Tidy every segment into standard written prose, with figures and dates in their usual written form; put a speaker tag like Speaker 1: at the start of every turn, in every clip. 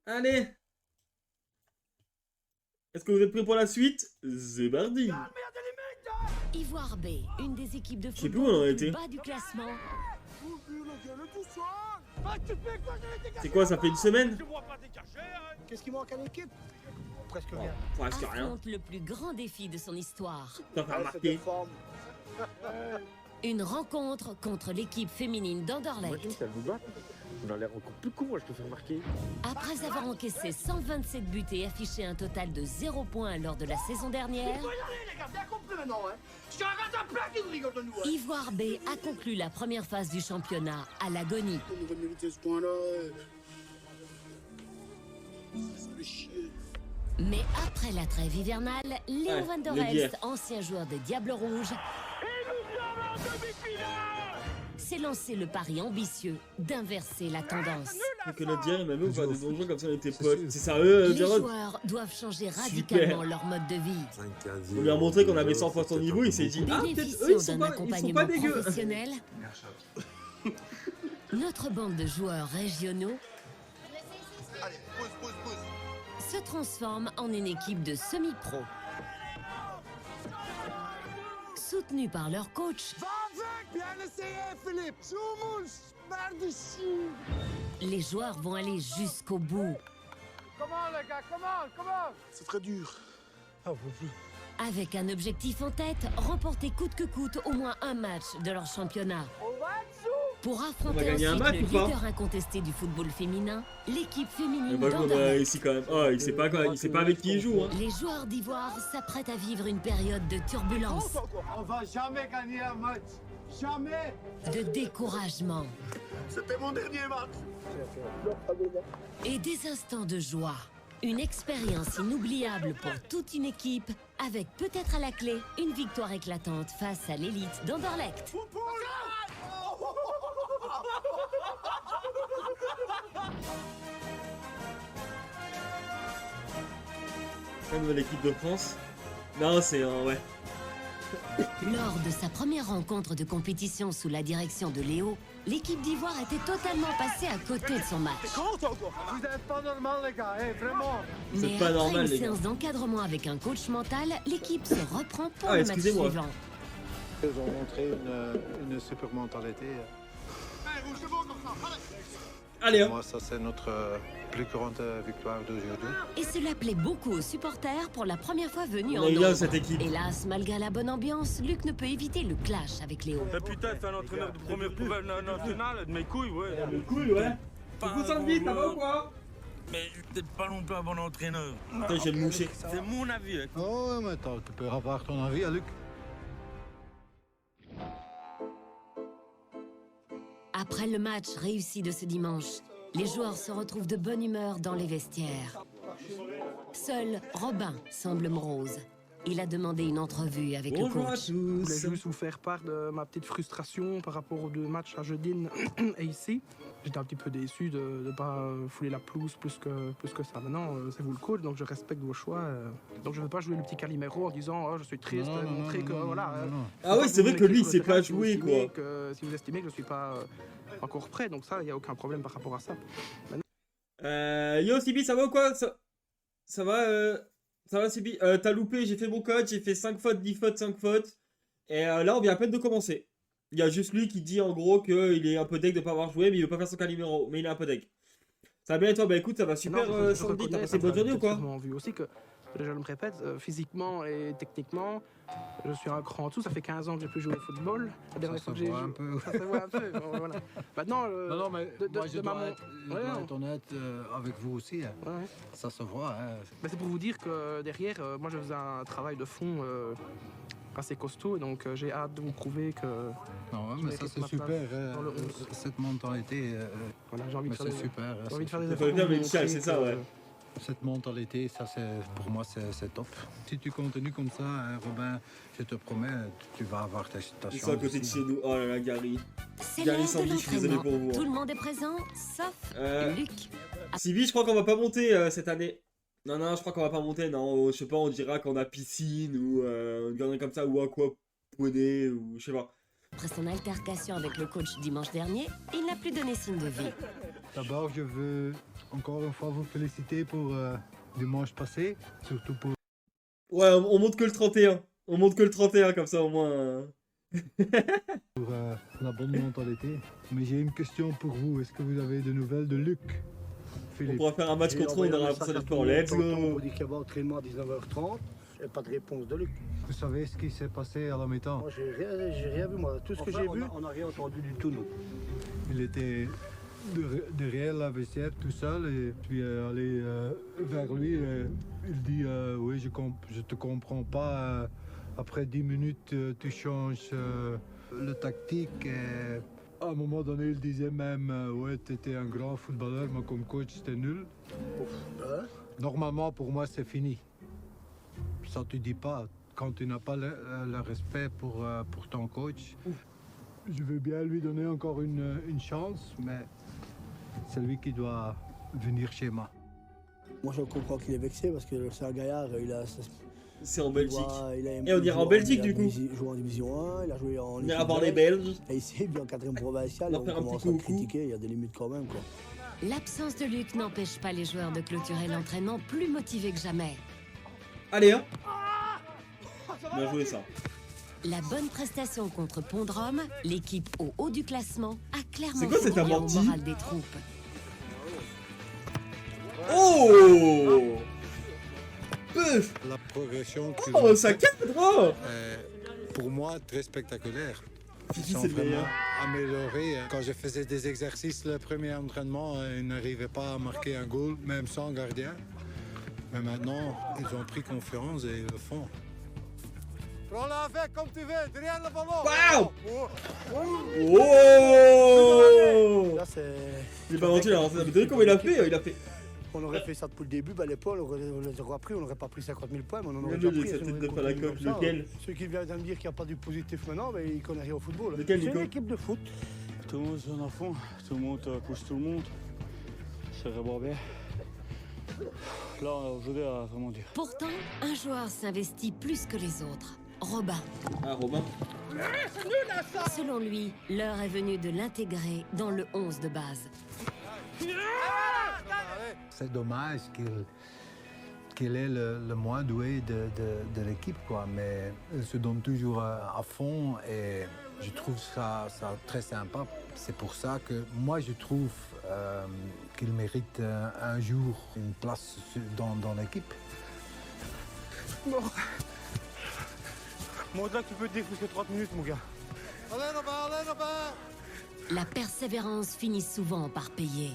Speaker 1: Allez. Est-ce que vous êtes prêts pour la suite? C'est parti.
Speaker 2: Ivoire B, une des équipes de
Speaker 1: Je sais plus où on en
Speaker 2: football
Speaker 1: était.
Speaker 2: bas du classement.
Speaker 1: C'est quoi, ça fait une semaine?
Speaker 3: Qu'est-ce qui manque à l'équipe? Presque rien.
Speaker 1: Presque rien.
Speaker 2: Affronte le plus grand défi de son histoire.
Speaker 1: Ça fait remarquer.
Speaker 2: Une rencontre contre l'équipe féminine d'Anderlecht.
Speaker 4: Imagine si elle nous bat. On a l'air encore plus con, moi je te fais remarquer.
Speaker 2: Après avoir encaissé 127 buts et affiché un total de 0 points lors de la saison dernière, Ivoire B a conclu la première phase du championnat à l'agonie. Mais après la trêve hivernale, Léo Van der Elst, ancien joueur des Diables Rouges, s'est lancé le pari ambitieux d'inverser la tendance.
Speaker 1: Le Canadien, il m'a mis au faire des donjons comme ça on était potes. C'est sérieux,
Speaker 2: Les
Speaker 1: Jarod?
Speaker 2: joueurs doivent changer radicalement leur mode de vie.
Speaker 1: On lui a montré qu'on avait 100 fois son niveau, il s'est dit ah peut-être eux ils sont pas dégueux.
Speaker 2: Professionnel. Notre bande de joueurs régionaux se transforme en une équipe de semi-pro. Soutenus par leur coach, les joueurs vont aller jusqu'au bout.
Speaker 3: Comment les gars, comment? C'est très dur. Ah,
Speaker 2: Avec un objectif en tête, remporter coûte que coûte au moins un match de leur championnat. Pour affronter
Speaker 1: gagner un
Speaker 2: ensuite
Speaker 1: match
Speaker 2: le
Speaker 1: ou pas?
Speaker 2: leader incontesté du football féminin, l'équipe féminine
Speaker 1: Moi je vois
Speaker 2: d'Anderlecht.
Speaker 1: ici quand même. Oh, il sait pas quoi, il sait pas avec qui il joue hein.
Speaker 2: Les joueurs d'Ivoire s'apprêtent à vivre une période de turbulence,
Speaker 3: On va jamais gagner un match. Jamais.
Speaker 2: de découragement
Speaker 3: C'était mon dernier match.
Speaker 2: et des instants de joie. Une expérience inoubliable pour toute une équipe, avec peut-être à la clé une victoire éclatante face à l'élite d'Anderlecht.
Speaker 1: La nouvelle équipe de France. Non, c'est ouais.
Speaker 2: Lors de sa première rencontre de compétition sous la direction de Léo, l'équipe d'Ivoire était totalement passée à côté de son match.
Speaker 3: Vous êtes pas normal les gars, vraiment.
Speaker 1: C'est
Speaker 2: Mais
Speaker 1: pas
Speaker 2: après
Speaker 1: normal,
Speaker 2: une
Speaker 1: les gars.
Speaker 2: séance d'encadrement avec un coach mental, l'équipe se reprend pour
Speaker 1: Ah,
Speaker 2: le match
Speaker 1: excusez-moi.
Speaker 2: suivant.
Speaker 5: Ils ont montré une super mentalité.
Speaker 1: Allez hop.
Speaker 5: Moi, ça, c'est notre plus grande victoire d'aujourd'hui.
Speaker 2: Et cela plaît beaucoup aux supporters pour la première fois venus
Speaker 1: On
Speaker 2: en
Speaker 1: est bien
Speaker 2: nombre.
Speaker 1: cette équipe.
Speaker 2: Hélas, malgré la bonne ambiance, Luc ne peut éviter le clash avec Léo.
Speaker 6: Mais putain, c'est un entraîneur de première poubelle nationale, de mes couilles, ouais.
Speaker 1: Cool ouais.
Speaker 6: Pas
Speaker 1: Vous sentez vite, ça va ou quoi?
Speaker 6: Mais t'es pas non plus un bon entraîneur.
Speaker 1: Putain, j'ai le moucher.
Speaker 6: C'est mon avis. Hein.
Speaker 5: Oh, ouais, mais attends, tu peux avoir ton avis, hein, Luc.
Speaker 2: Après le match réussi de ce dimanche, les joueurs se retrouvent de bonne humeur dans les vestiaires. Seul Robin semble morose. Il a demandé une entrevue avec
Speaker 1: Bonjour
Speaker 2: le
Speaker 1: à
Speaker 2: coach.
Speaker 7: Je voulais
Speaker 1: tous.
Speaker 7: juste vous faire part de ma petite frustration par rapport aux deux matchs à Jeudine et ici. J'étais un petit peu déçu de ne pas fouler la pelouse plus que ça. Maintenant, c'est vous le coach, donc je respecte vos choix. Donc je ne veux pas jouer le petit Calimero en disant oh, je suis triste,
Speaker 5: Non, non,
Speaker 7: montrer
Speaker 5: non,
Speaker 7: que
Speaker 5: non,
Speaker 7: voilà.
Speaker 5: non, non.
Speaker 1: Ah oui, c'est vrai que lui il sait pas
Speaker 7: Si vous
Speaker 1: jouer
Speaker 7: estimez
Speaker 1: quoi.
Speaker 7: si vous estimez que je ne suis pas encore prêt, donc ça, il n'y a aucun problème par rapport à ça.
Speaker 1: Yo Sibi, ça va ou quoi? Ça va Sibi? T'as loupé, j'ai fait mon code, j'ai fait 5 fautes, 10 fautes, 5 fautes. Et là on vient à peine de commencer. Il y a juste lui qui dit en gros qu'il est un peu deg de pas avoir joué, mais il veut pas faire son Calimero, mais il est un peu deg. Ça va bien et toi? Bah écoute, ça va super Sandy, t'as passé une bonne journée ou quoi?
Speaker 7: Vu aussi que, déjà je me répète, physiquement et techniquement, je suis un cran en dessous. Ça fait 15 ans que j'ai plus joué au football. La dernière fois que j'ai joué,
Speaker 5: un peu.
Speaker 7: ça se voit un peu. Bon, voilà. Maintenant,
Speaker 5: Non, mais moi, je dois
Speaker 7: Ouais,
Speaker 5: être honnête avec vous aussi. Hein.
Speaker 7: ouais.
Speaker 5: Ça se voit. Hein.
Speaker 7: Mais c'est pour vous dire que derrière, moi je faisais un travail de fond assez costaud, donc j'ai hâte de vous prouver que
Speaker 5: Non, ouais,
Speaker 7: Je
Speaker 5: mais
Speaker 7: mérite
Speaker 5: ça, c'est
Speaker 7: ma
Speaker 5: super.
Speaker 7: place
Speaker 5: hein.
Speaker 7: dans le 11.
Speaker 5: Cette mentalité,
Speaker 7: voilà, j'ai envie de
Speaker 5: mais
Speaker 7: faire
Speaker 5: c'est
Speaker 7: des,
Speaker 5: super. hein,
Speaker 7: j'ai envie de
Speaker 5: c'est
Speaker 7: faire des
Speaker 5: super.
Speaker 1: Ça fait bien,
Speaker 7: efforts
Speaker 1: mais
Speaker 7: pour
Speaker 1: Michel,
Speaker 7: montrer
Speaker 1: c'est ça,
Speaker 7: que-
Speaker 1: ouais.
Speaker 5: Cette mentalité, ça, pour moi, c'est top. Si tu continues comme ça, hein, Robin, je te promets, tu vas avoir ta
Speaker 1: Ils
Speaker 5: chance.
Speaker 1: sont à côté de
Speaker 5: aussi,
Speaker 1: chez nous. Oh là là, Gary.
Speaker 2: C'est
Speaker 1: Gary
Speaker 2: l'heure de
Speaker 1: Sandy, je suis désolé
Speaker 2: l'entraînement.
Speaker 1: pour vous.
Speaker 2: Tout
Speaker 1: hein.
Speaker 2: le monde est présent, sauf Luc.
Speaker 1: Sibi, je crois qu'on va pas monter cette année. Non, je crois qu'on va pas monter. Non, je sais pas, on dira qu'on a piscine ou une connerie comme ça ou aquaponie ou je sais pas.
Speaker 2: Après son altercation avec le coach dimanche dernier, il n'a plus donné signe de vie.
Speaker 5: D'abord, je veux encore une fois vous féliciter pour dimanche passé, surtout pour
Speaker 1: Ouais, on monte que le 31. On monte que le 31, comme ça au moins.
Speaker 5: la bonne mentalité. Mais j'ai une question pour vous. Est-ce que vous avez de nouvelles de Luc?
Speaker 1: On
Speaker 5: Philippe.
Speaker 1: pourra faire un match contre eux, on aura l'impression d'être fort. Let's
Speaker 3: On
Speaker 1: go!
Speaker 3: dit qu'il y avait entraînement à 19h30 et pas de réponse de Luc.
Speaker 5: Vous savez ce qui s'est passé à la mi-temps?
Speaker 3: Moi, j'ai rien vu, moi. Tout ce que j'ai vu, on n'a rien entendu du tout, nous.
Speaker 5: Il était derrière la vestiaire tout seul et puis aller vers lui. Il dit oui, je te comprends pas. Après 10 minutes, tu changes le tactique. Et à un moment donné, il disait même ouais, tu étais un grand footballeur, mais comme coach, c'était nul.
Speaker 3: Hein?
Speaker 5: Normalement, pour moi, c'est fini. Ça, tu dis pas. Quand tu n'as pas le respect pour ton coach, je veux bien lui donner encore une chance, mais c'est lui qui doit venir chez moi.
Speaker 3: Moi, je comprends qu'il est vexé parce que c'est un gaillard, il a.
Speaker 1: C'est en Belgique.
Speaker 3: Et
Speaker 1: on ira en Belgique, du coup.
Speaker 3: Il joue en division 1, il a joué en.
Speaker 1: On ira voir les Belges.
Speaker 3: Et ici, il est en 4ème provincial,
Speaker 1: Leur
Speaker 3: on
Speaker 1: faire un
Speaker 3: commence
Speaker 1: petit
Speaker 3: à
Speaker 1: coucou.
Speaker 3: critiquer, il y a des limites quand même, quoi.
Speaker 2: L'absence de Luc n'empêche pas les joueurs de clôturer l'entraînement plus motivés que jamais.
Speaker 1: Allez, hein! Bien joué, ça.
Speaker 2: La bonne prestation contre Pont-de-Rome, l'équipe au haut du classement, a clairement
Speaker 1: C'est quoi
Speaker 2: fait
Speaker 1: cet
Speaker 2: du bien au
Speaker 1: amorti?
Speaker 2: moral des troupes.
Speaker 1: Oh! Peuf!
Speaker 5: La progression
Speaker 1: Oh, ça cadre! Oh!
Speaker 5: pour moi, très spectaculaire.
Speaker 1: Fifi,
Speaker 5: Ils sont
Speaker 1: c'est le
Speaker 5: vraiment
Speaker 1: meilleur.
Speaker 5: améliorés. Quand je faisais des exercices, le premier entraînement, ils n'arrivaient pas à marquer un goal, même sans gardien. Mais maintenant, ils ont pris confiance et ils le font.
Speaker 3: Prends-la avec comme tu veux, derrière le ballon.
Speaker 1: Waouh! Oh!
Speaker 3: Là, c'est.
Speaker 1: J'ai pas menti, là. Vous avez vu comment il a fait? Il a fait.
Speaker 3: On aurait fait ça depuis le début, les points, on les aurait pris, on n'aurait pas pris 50 000 points, mais on en aurait
Speaker 1: Regarde-le,
Speaker 3: déjà pris.
Speaker 1: sa
Speaker 3: si on
Speaker 1: tête de
Speaker 3: avait
Speaker 1: pas la
Speaker 3: continué
Speaker 1: coque,
Speaker 3: comme ça.
Speaker 1: lequel?
Speaker 3: Celui qui vient de me dire qu'il n'y a pas du positif maintenant, ben, il connaît rien au football.
Speaker 1: Lequel,
Speaker 3: C'est
Speaker 1: Nico?
Speaker 3: une équipe de foot.
Speaker 6: Tout le monde se donne à fond, tout le monde pousse tout le monde. C'est vraiment bien. Là, aujourd'hui, vraiment dur.
Speaker 2: Pourtant, un joueur s'investit plus que les autres. Robin.
Speaker 1: Ah, Robin.
Speaker 2: Selon lui, l'heure est venue de l'intégrer dans le 11 de base.
Speaker 5: C'est dommage qu'il est le moins doué de l'équipe, quoi. Mais il se donne toujours à fond et je trouve ça très sympa. C'est pour ça que moi, je trouve qu'il mérite un jour une place dans l'équipe.
Speaker 3: Bon, au-delà que tu peux te dire plus que 30 minutes, mon gars. Allez, Robin.
Speaker 2: La persévérance finit souvent par payer.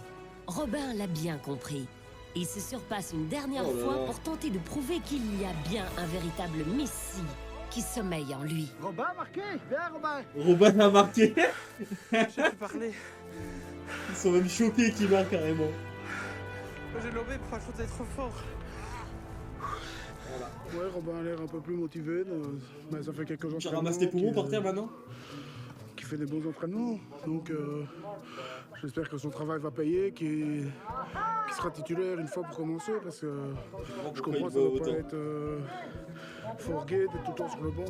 Speaker 2: Robin l'a bien compris. Il se surpasse une dernière
Speaker 1: Oh là
Speaker 2: fois
Speaker 1: là.
Speaker 2: pour tenter de prouver qu'il y a bien un véritable messie qui sommeille en lui.
Speaker 3: Robin, marqué. Viens, Robin.
Speaker 1: Robin a marqué.
Speaker 3: Je peux parler.
Speaker 1: Ils sont même choqués qu'il marque carrément.
Speaker 7: J'ai lobé pour pas shooter trop fort.
Speaker 3: Ouais, Robin a l'air un peu plus motivé. Mais ça fait quelques jours
Speaker 1: Tu ramasses tes poumons par terre maintenant?
Speaker 3: Qui fait des bons entraînements. Donc, j'espère que son travail va payer, qu'il sera titulaire une fois pour commencer. Parce que je comprends que ça ne va pas être forgué d'être tout le temps sur le banc.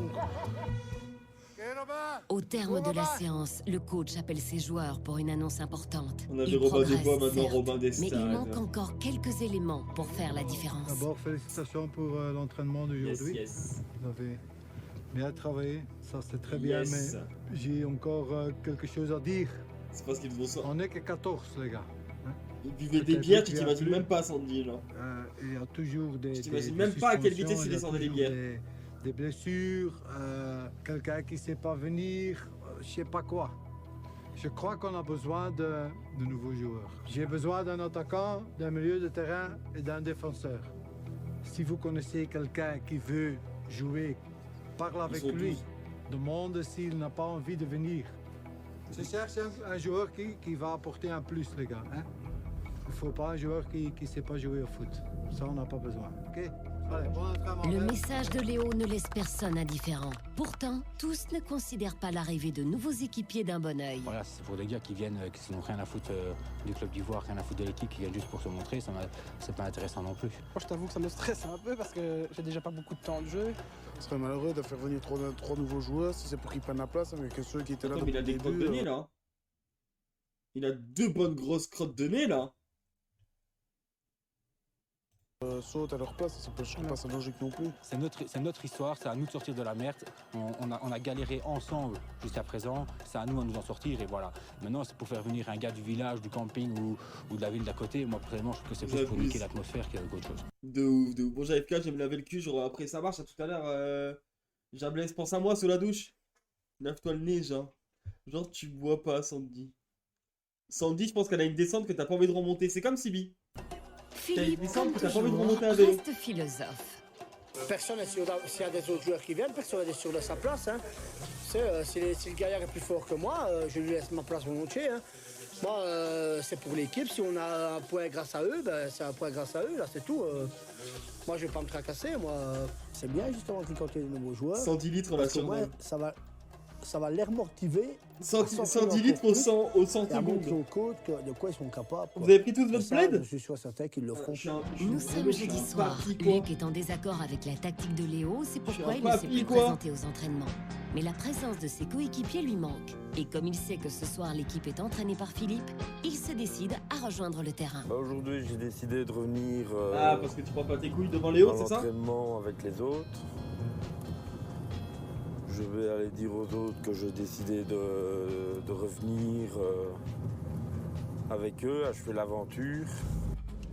Speaker 2: Au terme de la séance, le coach appelle ses joueurs pour une annonce importante.
Speaker 1: On avait
Speaker 2: Ils
Speaker 1: Robin
Speaker 2: progressent,
Speaker 1: Desbois, maintenant
Speaker 2: certes,
Speaker 1: Robin
Speaker 2: mais il manque
Speaker 1: Desstades.
Speaker 2: encore quelques éléments pour faire la différence.
Speaker 5: D'abord, félicitations pour l'entraînement d'aujourd'hui.
Speaker 1: Yes.
Speaker 5: Vous avez bien travaillé, ça c'est très
Speaker 1: Yes.
Speaker 5: bien, mais j'ai encore quelque chose à dire.
Speaker 1: C'est parce qu'ils font ça.
Speaker 5: On n'est que 14, les gars.
Speaker 1: Ils buvaient des
Speaker 5: Peut-être
Speaker 1: bières, tu
Speaker 5: qu'il y a
Speaker 1: t'imagines
Speaker 5: plus.
Speaker 1: même pas, Sandy, là.
Speaker 5: Il y a toujours des.
Speaker 1: Je t'imagine
Speaker 5: des
Speaker 1: même pas à quelle
Speaker 5: suspensions,
Speaker 1: vitesse ils
Speaker 5: il y a
Speaker 1: descendaient les
Speaker 5: toujours
Speaker 1: bières.
Speaker 5: Des blessures, quelqu'un qui ne sait pas venir, je sais pas quoi. Je crois qu'on a besoin de nouveaux joueurs. J'ai besoin d'un attaquant, d'un milieu de terrain et d'un défenseur. Si vous connaissez quelqu'un qui veut jouer, parle avec
Speaker 1: sont
Speaker 5: lui.
Speaker 1: 12.
Speaker 5: Demande s'il n'a pas envie de venir. Je cherche un joueur qui va apporter un plus, les gars. Hein? Il ne faut pas un joueur qui ne sait pas jouer au foot. Ça, on n'a pas besoin. Ok? Allez, bon entraînement.
Speaker 2: Le message de Léo ne laisse personne indifférent. Pourtant, tous ne considèrent pas l'arrivée de nouveaux équipiers d'un bon œil.
Speaker 8: Voilà, c'est pour des gars qui viennent, qui n'ont rien à foutre du club d'Ivoire, rien à foutre de l'équipe, qui viennent juste pour se montrer, c'est pas intéressant non plus.
Speaker 7: Moi, je t'avoue que ça me stresse un peu parce que j'ai déjà pas beaucoup de temps de jeu.
Speaker 3: Ce serait malheureux de faire venir trois nouveaux joueurs si c'est pour qu'ils prennent la place avec ceux qui étaient là
Speaker 1: Attends, mais
Speaker 3: depuis
Speaker 1: il a des
Speaker 3: le
Speaker 1: crottes
Speaker 3: début.
Speaker 1: de nez, là. Il a deux bonnes grosses crottes de nez, là.
Speaker 3: Saute à leur place, je trouve pas ça logique non plus.
Speaker 8: C'est notre histoire, c'est à nous de sortir de la merde. On a galéré ensemble jusqu'à présent, c'est à nous de nous en sortir et voilà. Maintenant, c'est pour faire venir un gars du village, du camping ou de la ville d'à côté. Moi, personnellement, je trouve que c'est plus pour niquer l'atmosphère qu'autre chose.
Speaker 1: De ouf, de ouf. Bon, j'avais je vais me laver le cul, genre après ça marche, à tout à l'heure. Jablaise, pense à moi sous la douche. Lave-toi le nez, genre. Genre, tu bois pas, Sandy. Sandy, je pense qu'elle a une descente que t'as pas envie de remonter. C'est comme Sibi.
Speaker 2: Philippe, comme
Speaker 1: t'as pas envie de
Speaker 2: toujours,
Speaker 1: remonter un vélo.
Speaker 2: reste philosophe.
Speaker 9: Personne n'est sûr s'il y a des autres joueurs qui viennent, personne n'est sûr de sa place. Hein. Si le gaillard est plus fort que moi, je lui laisse ma place volontiers. Hein. Moi, c'est pour l'équipe. Si on a un point grâce à eux, ben, c'est un point grâce à eux, là, c'est tout. Moi, je vais pas me tracasser. Moi, c'est bien justement quand il y a de nouveaux joueurs.
Speaker 1: 110 litres, on l'a sur moi.
Speaker 9: Ça va les remotiver.
Speaker 1: 110 litres au centimètre.
Speaker 9: Son côte, de quoi ils sont capables.
Speaker 1: Vous avez pris tous votre plaid?
Speaker 9: Je suis sûr certain qu'ils le feront.
Speaker 2: Nous sommes jeudi soir. Luc est en désaccord avec la tactique de Léo, c'est pourquoi il ne s'est plus
Speaker 1: quoi.
Speaker 2: présenté aux entraînements. Mais la présence de ses coéquipiers lui manque. Et comme il sait que ce soir l'équipe est entraînée par Philippe, il se décide à rejoindre le terrain.
Speaker 4: Aujourd'hui, j'ai décidé de revenir
Speaker 1: parce que tu prends pas tes couilles devant Léo, c'est ça?
Speaker 4: l'entraînement avec les autres. Je vais aller dire aux autres que j'ai décidé de revenir avec eux, achever l'aventure.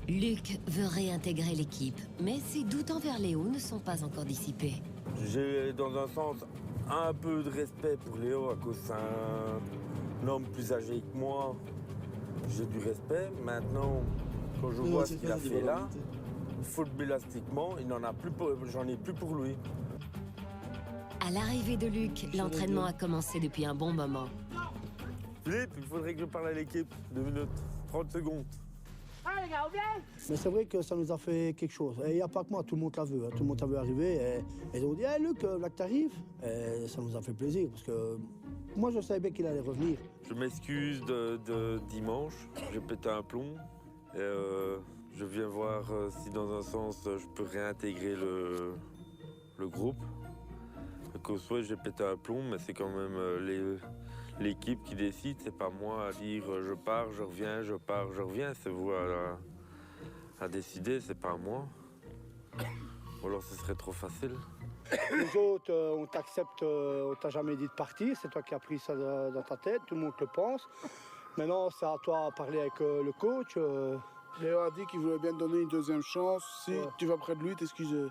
Speaker 2: Luc veut réintégrer l'équipe, mais ses doutes envers Léo ne sont pas encore dissipés.
Speaker 4: J'ai dans un sens un peu de respect pour Léo à cause c'est un homme plus âgé que moi. J'ai du respect. Maintenant, quand je vois ce qu'il a fait là, footballistiquement, j'en ai plus pour lui.
Speaker 2: À l'arrivée de Luc, l'entraînement a commencé depuis un bon moment.
Speaker 4: Philippe, il faudrait que je parle à l'équipe. 2 minutes, 30 secondes.
Speaker 9: Mais c'est vrai que ça nous a fait quelque chose. Il n'y a pas que moi, tout le monde l'a vu. Hein. Tout le monde l'a vu arriver. Et ils ont dit, hey, Luc, là que t'arrives. Ça nous a fait plaisir parce que moi, je savais bien qu'il allait revenir.
Speaker 4: Je m'excuse de dimanche. J'ai pété un plomb. Et je viens voir si dans un sens je peux réintégrer le groupe. Qu'au soit j'ai pété un plomb, mais c'est quand même l'équipe qui décide. C'est pas moi à dire je pars, je reviens, je pars, je reviens. C'est vous à décider, c'est pas moi. Ou alors ce serait trop facile.
Speaker 9: Les autres, on t'accepte, on t'a jamais dit de partir. C'est toi qui as pris ça dans ta tête, tout le monde le pense. Maintenant, c'est à toi de parler avec le coach.
Speaker 3: Léo a dit qu'il voulait bien te donner une deuxième chance. Si tu vas près de lui, t'excuser.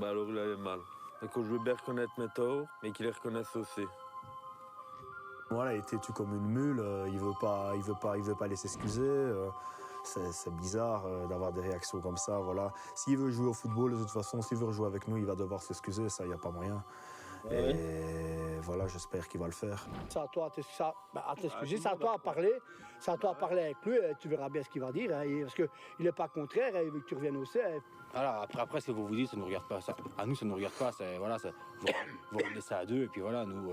Speaker 4: Bah alors il avait mal. Et que je veux bien reconnaître mes torts, mais qu'il les reconnaisse aussi.
Speaker 10: Voilà, il est têtu comme une mule, il veut pas aller s'excuser. C'est bizarre d'avoir des réactions comme ça, voilà. S'il veut jouer au football, de toute façon, s'il veut rejouer avec nous, il va devoir s'excuser, ça, il n'y a pas moyen. Ouais. Et voilà, j'espère qu'il va le faire.
Speaker 9: C'est à toi à t'excuser, c'est à toi à parler. C'est à toi à parler avec lui, et tu verras bien ce qu'il va dire. Hein, parce qu'il n'est pas contraire, il veut que tu reviennes aussi. Hein.
Speaker 8: Voilà, après ce que vous dites, ça ne nous regarde pas. À nous, ça ne nous regarde pas. Vous ramenez ça à deux, et puis voilà, nous,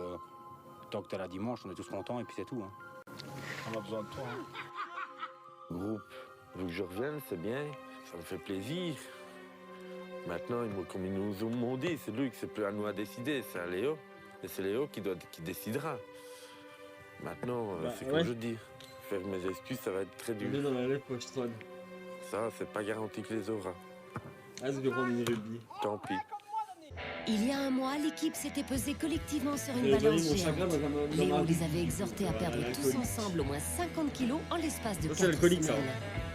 Speaker 8: tant que tu es là dimanche, on est tous contents, et puis c'est tout. Hein.
Speaker 6: On a besoin de toi. Hein.
Speaker 4: Groupe, vu que je revienne, c'est bien, ça me fait plaisir. Maintenant, comme ils nous ont dit, c'est lui que c'est plus à nous à décider, c'est à Léo. Et c'est Léo qui décidera. Maintenant, c'est comme je dis, faire mes excuses, ça va être très dur.
Speaker 1: Dans la lettre, je traîne.
Speaker 4: Ça, c'est pas garanti que les aura.
Speaker 1: Ah, je vais prendre une rugby.
Speaker 4: Tant pis.
Speaker 2: Il y a un mois, l'équipe s'était pesée collectivement sur une balance géante. Léo les avait exhortés à perdre tous ensemble au moins 50 kilos en l'espace de 4 semaines.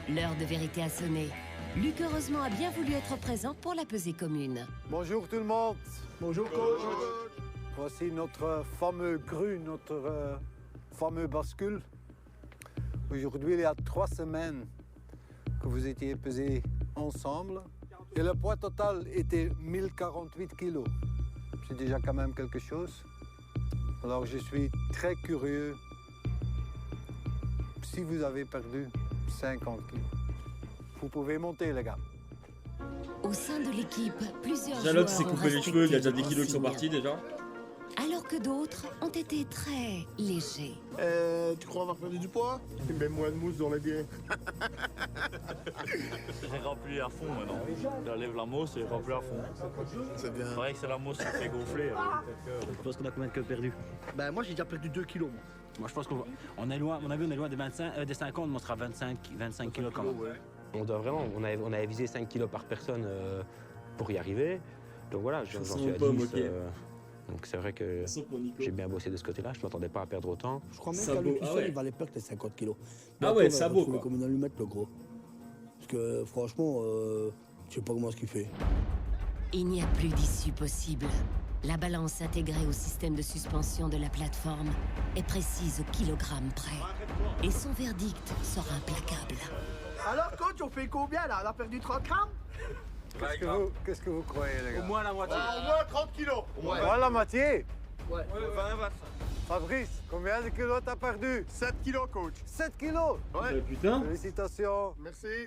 Speaker 2: L'heure de vérité a sonné. Luc, heureusement, a bien voulu être présent pour la pesée commune.
Speaker 5: Bonjour tout le monde.
Speaker 9: Bonjour coach.
Speaker 5: Voici notre fameux cru, notre fameux bascule. Aujourd'hui, il y a 3 semaines que vous étiez pesés ensemble. Et le poids total était 1048 kilos. C'est déjà quand même quelque chose. Alors je suis très curieux si vous avez perdu 50 kilos. Vous pouvez monter, les gars.
Speaker 2: Au sein de l'équipe, plusieurs
Speaker 1: Jalotte
Speaker 2: joueurs
Speaker 1: s'est
Speaker 2: ont
Speaker 1: coupé les
Speaker 2: respecté
Speaker 1: cheveux, il y a déjà
Speaker 2: les
Speaker 1: des kilos qui sont
Speaker 2: consignes.
Speaker 1: partis déjà.
Speaker 2: Alors que d'autres ont été très légers.
Speaker 3: Tu crois avoir perdu du poids?
Speaker 6: Mets moins de mousse dans les pieds.
Speaker 11: J'ai rempli à fond maintenant. J'enlève la mousse et rempli à fond.
Speaker 3: C'est bien.
Speaker 11: C'est vrai que c'est la mousse qui fait gonfler. Je pense qu'on a combien de kilos perdus?
Speaker 9: Ben, moi, j'ai déjà perdu 2 kilos. Moi.
Speaker 8: Moi, je pense qu'on est loin, à mon avis, on est loin des 50, mais on sera 25 kilos quand même.
Speaker 12: On avait visé 5 kilos par personne pour y arriver. Donc voilà, j'en suis à 10.
Speaker 1: Okay.
Speaker 12: Donc c'est vrai que j'ai bien bossé de ce côté-là. Je ne m'attendais pas à perdre autant.
Speaker 9: Je crois même qu'à lui tout seul, il valait perdre les 50 kilos.
Speaker 1: Ah ouais, sabot quoi.
Speaker 9: Comme une allumette le gros. Parce que franchement, je sais pas comment ce qu'il fait.
Speaker 2: Il n'y a plus d'issue possible. La balance intégrée au système de suspension de la plateforme est précise au kilogramme près. Et son verdict sera implacable.
Speaker 9: Alors coach, on fait combien là? On a perdu 30 grammes?
Speaker 5: Qu'est-ce que vous croyez, les gars?
Speaker 6: Au moins la moitié.
Speaker 9: Au moins 30 kilos.
Speaker 5: Voilà la moitié.
Speaker 9: Ouais.
Speaker 6: 20.
Speaker 5: Fabrice, combien de kilos t'as perdu?
Speaker 6: 7 kilos, coach.
Speaker 5: 7 kilos.
Speaker 1: Ouais. Putain.
Speaker 5: Félicitations.
Speaker 6: Merci.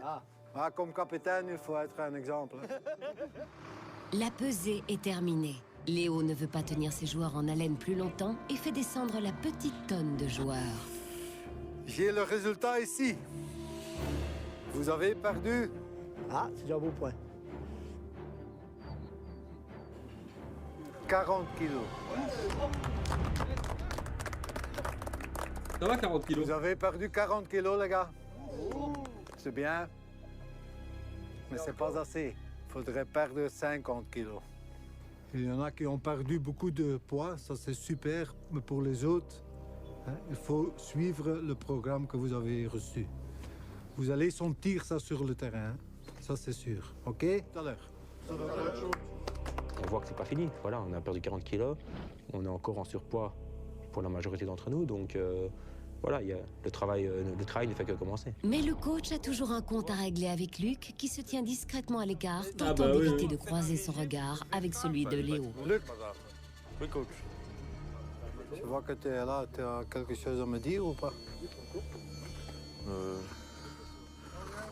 Speaker 5: Comme capitaine, il faut être un exemple.
Speaker 2: La pesée est terminée. Léo ne veut pas tenir ses joueurs en haleine plus longtemps et fait descendre la petite tonne de joueurs.
Speaker 5: J'ai le résultat ici. Vous avez perdu.
Speaker 9: Ah, c'est déjà un beau point.
Speaker 5: 40 kilos.
Speaker 1: Ça va 40 kilos.
Speaker 5: Vous avez perdu 40 kilos, les gars. C'est bien. Mais c'est pas assez. Il faudrait perdre 50 kilos. Il y en a qui ont perdu beaucoup de poids, ça c'est super. Mais pour les autres, il faut suivre le programme que vous avez reçu. Vous allez sentir ça sur le terrain, ça c'est sûr. OK? Tout à l'heure.
Speaker 12: On voit que c'est pas fini. Voilà, on a perdu 40 kilos. On est encore en surpoids pour la majorité d'entre nous. Donc voilà, le travail ne fait que commencer.
Speaker 2: Mais le coach a toujours un compte à régler avec Luc, qui se tient discrètement à l'écart, tentant
Speaker 1: bah oui,
Speaker 2: d'éviter
Speaker 1: oui.
Speaker 2: de croiser son regard avec celui de Léo.
Speaker 5: Luc,
Speaker 4: Oui, coach.
Speaker 5: je vois que tu es là. Tu as quelque chose à me dire ou pas?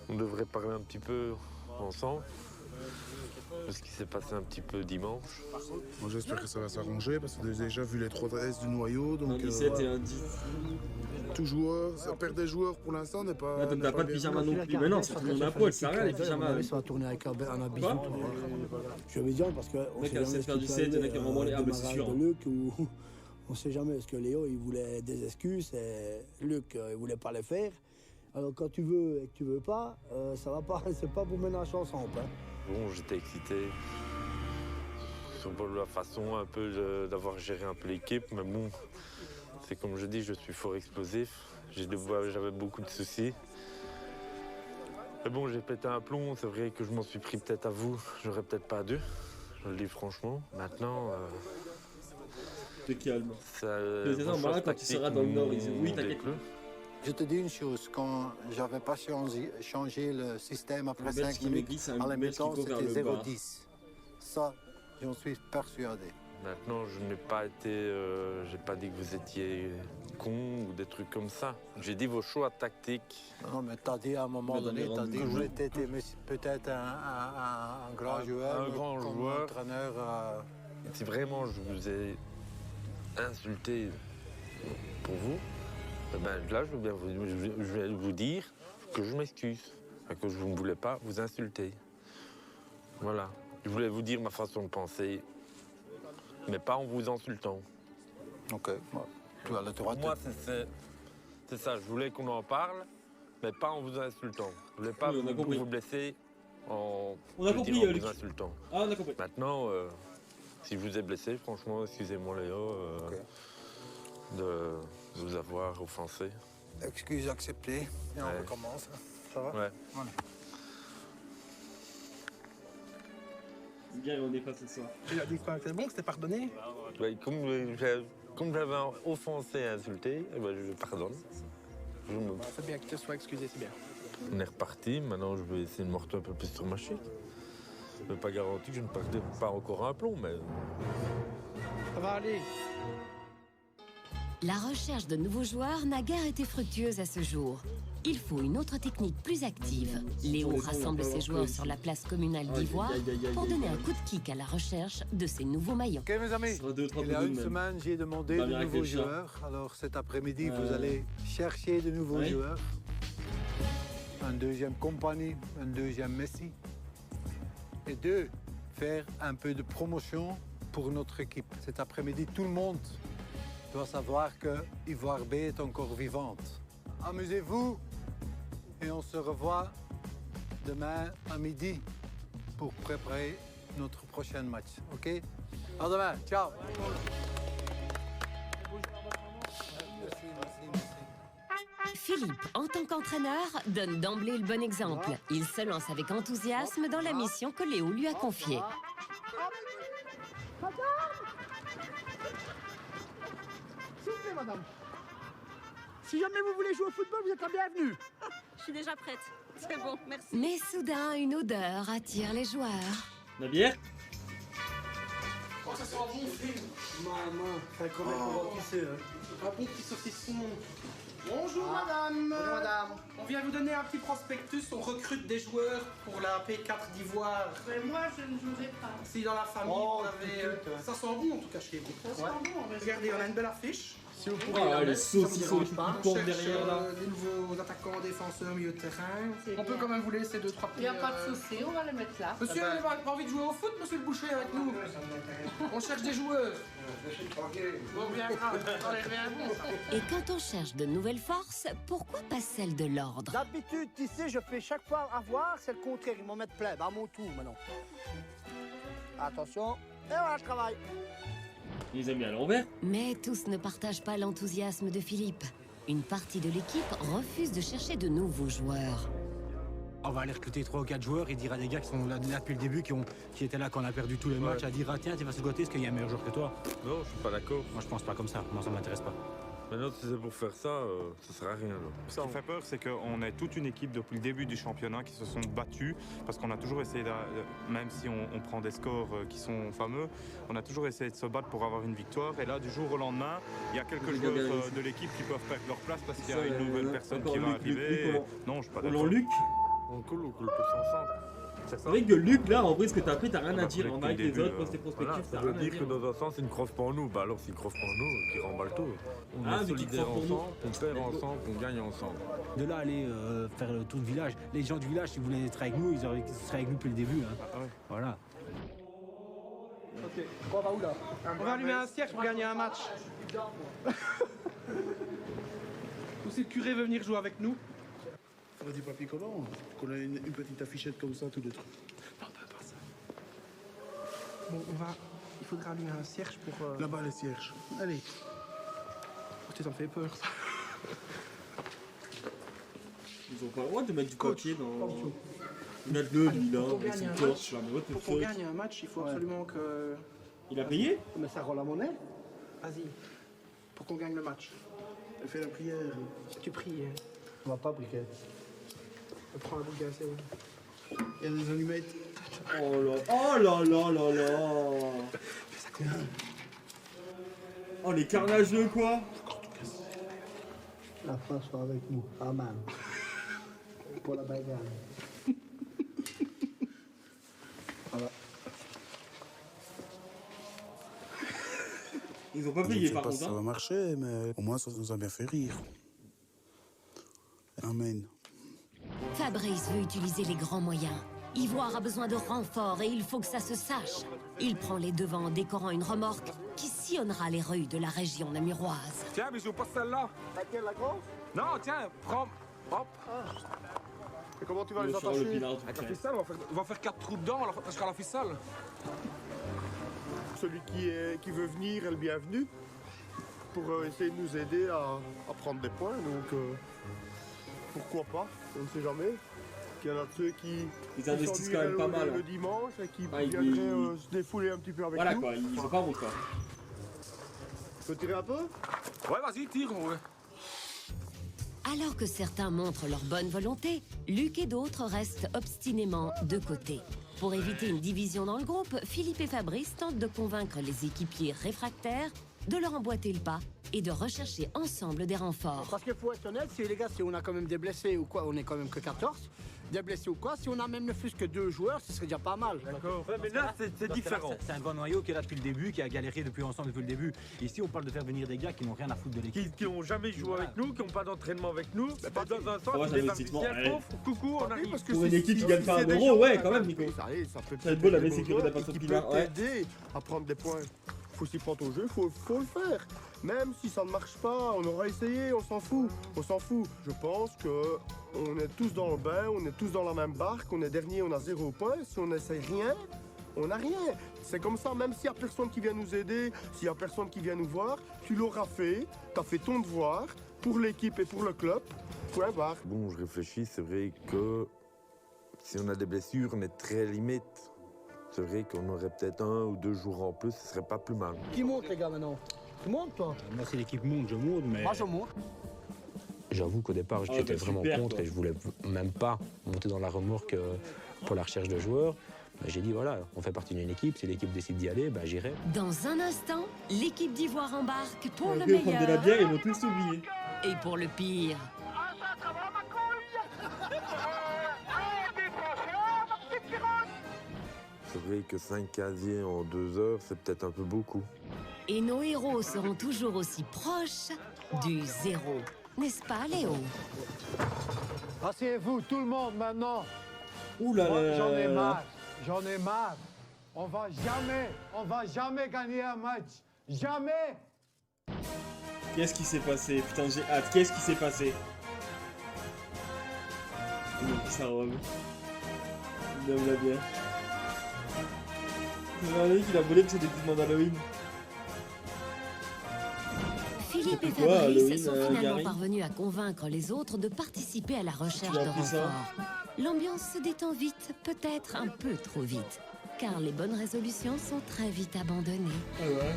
Speaker 4: On devrait parler un petit peu ensemble de ce qui s'est passé un petit peu dimanche.
Speaker 3: Moi, j'espère que ça va s'arranger parce que déjà vu les 3 S du noyau, donc
Speaker 1: Un 17 et un 10.
Speaker 3: tout joueur, ça perd des joueurs pour l'instant n'est pas.
Speaker 1: Ah, t'as pas de pyjama non plus. Mais non, c'est tout le monde à poil, ça rien les pyjamas.
Speaker 9: Ça va tourner avec un bisou.
Speaker 1: Quoi
Speaker 9: Je vais dire parce que on
Speaker 1: Mec,
Speaker 9: sait
Speaker 1: à
Speaker 9: jamais
Speaker 1: 7
Speaker 9: ce
Speaker 1: faire du
Speaker 9: qui
Speaker 1: 7,
Speaker 9: peut
Speaker 1: il y en a qui vont
Speaker 9: arriver,
Speaker 1: branler. Ah, bah c'est sûr.
Speaker 9: démarrage de Luc ou on sait jamais parce que Léo il voulait des excuses et Luc il voulait pas les faire. Alors quand tu veux et que tu veux pas, ça va pas, c'est pas pour ménager ensemble. Hein.
Speaker 4: Bon, j'étais excité sur la façon un peu d'avoir géré un peu l'équipe, mais bon, c'est comme je dis, je suis fort explosif. J'avais beaucoup de soucis. Mais bon, j'ai pété un plomb, c'est vrai que je m'en suis pris peut-être à vous, j'aurais peut-être pas dû, je le dis franchement. Maintenant,
Speaker 1: Te calme.
Speaker 4: ça.
Speaker 1: Les gens, voilà, quand tu seras dans le Nord, ils disent oui, t'inquiète.
Speaker 5: Je te dis une chose, quand j'avais pas changé le système après
Speaker 1: Le Belge
Speaker 5: 5
Speaker 1: qui me
Speaker 5: minutes,
Speaker 1: glisse un
Speaker 5: à la
Speaker 1: Belge qui
Speaker 5: mi-temps,
Speaker 1: court vers
Speaker 5: c'était
Speaker 1: le bas.
Speaker 5: 0,10. Ça, j'en suis persuadé.
Speaker 4: Maintenant, je n'ai pas été. J'ai pas dit que vous étiez con ou des trucs comme ça. J'ai dit vos choix tactiques.
Speaker 5: Non, mais t'as dit à un moment
Speaker 1: Mais dans
Speaker 5: donné,
Speaker 1: les
Speaker 5: t'as
Speaker 1: rangs
Speaker 5: dit
Speaker 1: de
Speaker 5: que
Speaker 1: jeu.
Speaker 5: j'étais peut-être un grand joueur.
Speaker 4: un grand
Speaker 5: comme
Speaker 4: joueur.
Speaker 5: entraîneur.
Speaker 4: Si vraiment je vous ai insulté pour vous, eh ben là, je vais vous dire que je m'excuse. Et que je ne voulais pas vous insulter. Voilà. Je voulais vous dire ma façon de penser, mais pas en vous insultant.
Speaker 5: Ok, tu as le droit de...
Speaker 4: Moi, c'est ça. Je voulais qu'on en parle, mais pas en vous insultant. Je voulais pas
Speaker 1: Oui, on a compris.
Speaker 4: vous blesser en,
Speaker 1: On a
Speaker 4: je veux
Speaker 1: compris,
Speaker 4: dire, en
Speaker 1: Luc.
Speaker 4: vous insultant.
Speaker 1: Ah, on a compris.
Speaker 4: Maintenant, si je vous ai blessé, franchement, excusez-moi Léo de vous avoir offensé.
Speaker 5: Excuse acceptée, et on
Speaker 4: Ouais.
Speaker 5: recommence. Ça va?
Speaker 4: Ouais.
Speaker 5: Voilà.
Speaker 1: C'est bien, on est pas ce soir.
Speaker 7: Il a dit quoi? C'est bon, c'était pardonné?
Speaker 4: Ouais, comme j'avais offensé et insulté, eh ben, je pardonne.
Speaker 7: C'est bien que tu te sois excusé, c'est bien.
Speaker 4: On est reparti, maintenant je vais essayer de me retenir un peu plus sur ma chute. Je ne peux pas garantir que je ne perdrai pas encore un plomb, mais
Speaker 7: Ça va aller.
Speaker 2: La recherche de nouveaux joueurs n'a guère été fructueuse à ce jour. Il faut une autre technique plus active. Léo rassemble ses joueurs sur la place communale d'Ivoire pour donner un coup de kick à la recherche de ses nouveaux maillons.
Speaker 5: Ok, mes amis, il y a une semaine, j'ai demandé
Speaker 1: Pas
Speaker 5: de
Speaker 1: bien
Speaker 5: nouveaux
Speaker 1: réfléchir.
Speaker 5: joueurs. Alors cet après-midi, vous allez chercher de nouveaux
Speaker 1: Oui.
Speaker 5: joueurs. Un deuxième compagnie, un deuxième Messi. Et deux, faire un peu de promotion pour notre équipe. Cet après-midi, tout le monde doit savoir que Ivoire B est encore vivante. Amusez-vous et on se revoit demain à midi pour préparer notre prochain match. OK? À demain. Ciao.
Speaker 2: Philippe, en tant qu'entraîneur, donne d'emblée le bon exemple. Il se lance avec enthousiasme dans la mission que Léo lui a confiée.
Speaker 9: Soufflez, madame. Si jamais vous voulez jouer au football, vous êtes la bienvenue.
Speaker 13: Je suis déjà prête. C'est bon, merci.
Speaker 2: Mais soudain, une odeur attire les joueurs.
Speaker 1: La bière?
Speaker 7: Oh, ça sent bon, Phil.
Speaker 9: Maman, ça quand même pour remplissé.
Speaker 7: Un bon petit saucisson. Bonjour, madame.
Speaker 9: Bonjour, madame.
Speaker 7: On vient vous donner un petit prospectus. On recrute des joueurs pour la P4 d'Ivoire.
Speaker 13: Mais moi, je ne jouerai pas.
Speaker 7: Si dans la famille,
Speaker 9: Oh,
Speaker 7: vous avez... ça sent bon, en tout cas, chez vous.
Speaker 13: Ça sent bon, mais
Speaker 7: Regardez, on a une belle affiche. Si vous
Speaker 1: pouvez la mettre, ça me dérange pas.
Speaker 7: On cherche des nouveaux attaquants, défenseurs, milieu de terrain. On peut quand même vous laisser 2-3 petits...
Speaker 13: il n'y a pas de souci, on va les mettre là.
Speaker 7: Monsieur, vous n'avez pas envie de jouer au foot, monsieur le boucher, avec nous? On cherche des joueurs. Bon, bien grave. Allez, bien bon, ça.
Speaker 2: Et quand on cherche de nouvelles forces, pourquoi pas celle de l'ordre?
Speaker 9: D'habitude, tu sais, je fais chaque fois avoir, c'est le contraire, ils m'en mettent plein. Bah, à mon tour maintenant. Attention. Et voilà, je travaille.
Speaker 1: Il les a mis à l'envers.
Speaker 2: Mais tous ne partagent pas l'enthousiasme de Philippe. Une partie de l'équipe refuse de chercher de nouveaux joueurs.
Speaker 8: On va aller recruter 3 ou 4 joueurs et dire à des gars qui sont là depuis le début, qui étaient là quand on a perdu tous les matchs, à dire ah, tiens, tu vas se goûter, est-ce qu'il y a un meilleur joueur que toi?
Speaker 4: Non, je suis pas d'accord.
Speaker 8: Moi je pense pas comme ça, moi ça m'intéresse pas.
Speaker 4: Maintenant, si c'est pour faire ça, ça sert à rien. Là.
Speaker 14: Ce qui fait peur, c'est qu'on est toute une équipe depuis le début du championnat qui se sont battus, parce qu'on a toujours essayé, même si on prend des scores qui sont fameux, on a toujours essayé de se battre pour avoir une victoire. Et là, du jour au lendemain, il y a quelques joueurs de l'équipe qui peuvent perdre leur place parce qu'il y a une nouvelle personne qui va arriver. Non, je suis pas d'accord.
Speaker 1: Luc.
Speaker 4: On coule tous ensemble.
Speaker 1: C'est vrai que Luc, là, en vrai, ce que t'as pris, t'as rien à dire. En avec les autres, postes prospectifs, t'as rien à
Speaker 4: dire.
Speaker 1: dire.
Speaker 4: Que dans un sens, ils ne croient pas en nous. Bah alors, s'ils ne croient pas en nous, qu'ils remballent tout. On est solidaires ensemble, on perd ensemble, on gagne ensemble.
Speaker 8: De là, aller faire le tour du village. Les gens du village, si vous voulaient être avec nous, ils seraient avec nous depuis le début. Hein.
Speaker 14: Ah ouais.
Speaker 8: Voilà.
Speaker 9: Ok, on va où là?
Speaker 7: On va allumer un cierge pour gagner un match. Ou si le curé veut venir jouer avec nous?
Speaker 3: On a du papier collant, qu'on a une petite affichette comme ça, tous les trucs.
Speaker 7: Non, pas ça. Bon, il faudra allumer un cierge pour...
Speaker 3: Là-bas, les cierges.
Speaker 7: Allez. Oh, ça me fait peur, ça.
Speaker 1: Ils ont pas le droit de mettre du papier dans... Mettre-le, lui, là, avec son torche, là. Mais
Speaker 7: Pour qu'on gagne un match, il faut absolument que...
Speaker 1: Il a payé?
Speaker 9: Mais ça rend la monnaie.
Speaker 7: Vas-y. Pour qu'on gagne le match.
Speaker 3: Elle fait la prière.
Speaker 7: Tu pries.
Speaker 9: On va pas briquer.
Speaker 7: Prends un bout de gaz, c'est bon.
Speaker 3: Il y a des allumettes.
Speaker 1: Oh là. Oh, les carnageux, quoi.
Speaker 9: La France soit avec nous. Amen. Pour la bagarre. Voilà.
Speaker 1: Ils ont pas
Speaker 3: Je
Speaker 1: payé,
Speaker 3: sais
Speaker 1: par
Speaker 3: pas
Speaker 1: contre.
Speaker 3: si ça va marcher, mais au moins ça nous a bien fait rire. Amen.
Speaker 2: Fabrice veut utiliser les grands moyens. Ivoire a besoin de renforts et il faut que ça se sache. Il prend les devants en décorant une remorque qui sillonnera les rues de la région namuroise.
Speaker 4: Tiens, mais je veux pas celle-là.
Speaker 9: Laquelle, la grosse?
Speaker 4: Non, tiens, prends. Hop.
Speaker 3: Et comment tu vas les
Speaker 1: Le
Speaker 3: attacher?
Speaker 4: Avec la ficelle, on va faire 4 trous dedans, on sera la ficelle.
Speaker 3: Celui qui veut venir est le bienvenu pour essayer de nous aider à prendre des points. Donc pourquoi pas, on ne sait jamais. Il y en a de ceux qui
Speaker 1: Ils investissent quand même pas mal.
Speaker 3: le dimanche et qui
Speaker 1: Ah,
Speaker 3: viendraient se défouler un petit peu avec
Speaker 1: Voilà,
Speaker 3: nous.
Speaker 1: quoi, ils sont pas bons, quoi.
Speaker 3: Tu peux tirer un peu?
Speaker 4: Ouais, vas-y, tire. Ouais.
Speaker 2: Alors que certains montrent leur bonne volonté, Luc et d'autres restent obstinément de côté. Pour éviter une division dans le groupe, Philippe et Fabrice tentent de convaincre les équipiers réfractaires de leur emboîter le pas et de rechercher ensemble des renforts.
Speaker 9: Parce qu'il faut être honnête, si les gars, si on a quand même des blessés ou quoi, on est quand même que 14, des blessés ou quoi, si on a même ne fût-ce que 2 joueurs, ce serait déjà pas mal.
Speaker 14: D'accord.
Speaker 4: Ouais, mais là, c'est différent.
Speaker 8: C'est un bon noyau qui est là depuis le début, qui a galéré depuis ensemble depuis le début. Ici, on parle de faire venir des gars qui n'ont rien à foutre de l'équipe.
Speaker 4: Qui n'ont jamais joué avec nous, qui n'ont pas d'entraînement avec nous. Dans un sens,
Speaker 1: Ouais,
Speaker 4: ils
Speaker 1: c'est
Speaker 4: débarquent
Speaker 1: investissement,
Speaker 4: ici,
Speaker 1: ouais.
Speaker 4: coucou, on arrive.
Speaker 1: Pour une équipe qui gagne pas un euro, ouais, quand même, Nico.
Speaker 3: Ça
Speaker 1: Ça va être beau, la sécurité de la façon
Speaker 3: qui
Speaker 1: qu'il
Speaker 3: peut
Speaker 1: a, ouais.
Speaker 3: t'aider à prendre des points.
Speaker 15: faut s'y prendre au jeu, faut le faire. Même si ça ne marche pas, on aura essayé, on s'en fout. Je pense que on est tous dans le bain, on est tous dans la même barque, on est dernier, on a 0 point. Si on n'essaie rien, on n'a rien. C'est comme ça, même s'il n'y a personne qui vient nous aider, s'il n'y a personne qui vient nous voir, tu l'auras fait, tu as fait ton devoir pour l'équipe et pour le club. Point barre.
Speaker 4: Bon, je réfléchis, c'est vrai que si on a des blessures, on est très limite. C'est vrai qu'on aurait peut-être 1 ou 2 jours en plus, ce serait pas plus mal.
Speaker 9: Qui monte, les gars, maintenant? Tu montes, toi?
Speaker 8: Moi, si l'équipe monte, je monte, mais...
Speaker 9: Moi, je monte.
Speaker 12: J'avoue qu'au départ,
Speaker 1: Ah,
Speaker 12: j'étais
Speaker 1: bah,
Speaker 12: vraiment
Speaker 1: super,
Speaker 12: contre
Speaker 1: toi.
Speaker 12: et je voulais même pas monter dans la remorque pour la recherche de joueurs. Mais j'ai dit, voilà, on fait partie d'une équipe, si l'équipe décide d'y aller, bah, j'irai.
Speaker 2: Dans un instant, l'équipe d'Ivoire embarque pour le
Speaker 1: Ils vont prendre de la
Speaker 2: meilleur
Speaker 1: bière, ils vont tous oublier.
Speaker 2: et pour le pire.
Speaker 4: C'est vrai que 5 casiers en 2 heures, c'est peut-être un peu beaucoup.
Speaker 2: Et nos héros seront toujours aussi proches du zéro. N'est-ce pas, Léo?
Speaker 5: Asseyez-vous, tout le monde, maintenant.
Speaker 1: Ouh là
Speaker 5: Moi,
Speaker 1: là.
Speaker 5: j'en ai marre. On va jamais gagner un match. Jamais.
Speaker 1: Qu'est-ce qui s'est passé? Putain, j'ai hâte. Qu'est-ce qui s'est passé? Il a pris sa robe. Il aime la bière. C'est un mec qui a volé de ses déguisements d'Halloween.
Speaker 2: Philippe et
Speaker 1: C'est quoi,
Speaker 2: Fabrice
Speaker 1: Halloween,
Speaker 2: sont finalement
Speaker 1: Gary
Speaker 2: parvenus à convaincre les autres de participer à la recherche
Speaker 1: Tu as
Speaker 2: de
Speaker 1: appris ça
Speaker 2: renforts. L'ambiance se détend vite, peut-être un peu trop vite, car les bonnes résolutions sont très vite abandonnées.
Speaker 1: Ah ouais.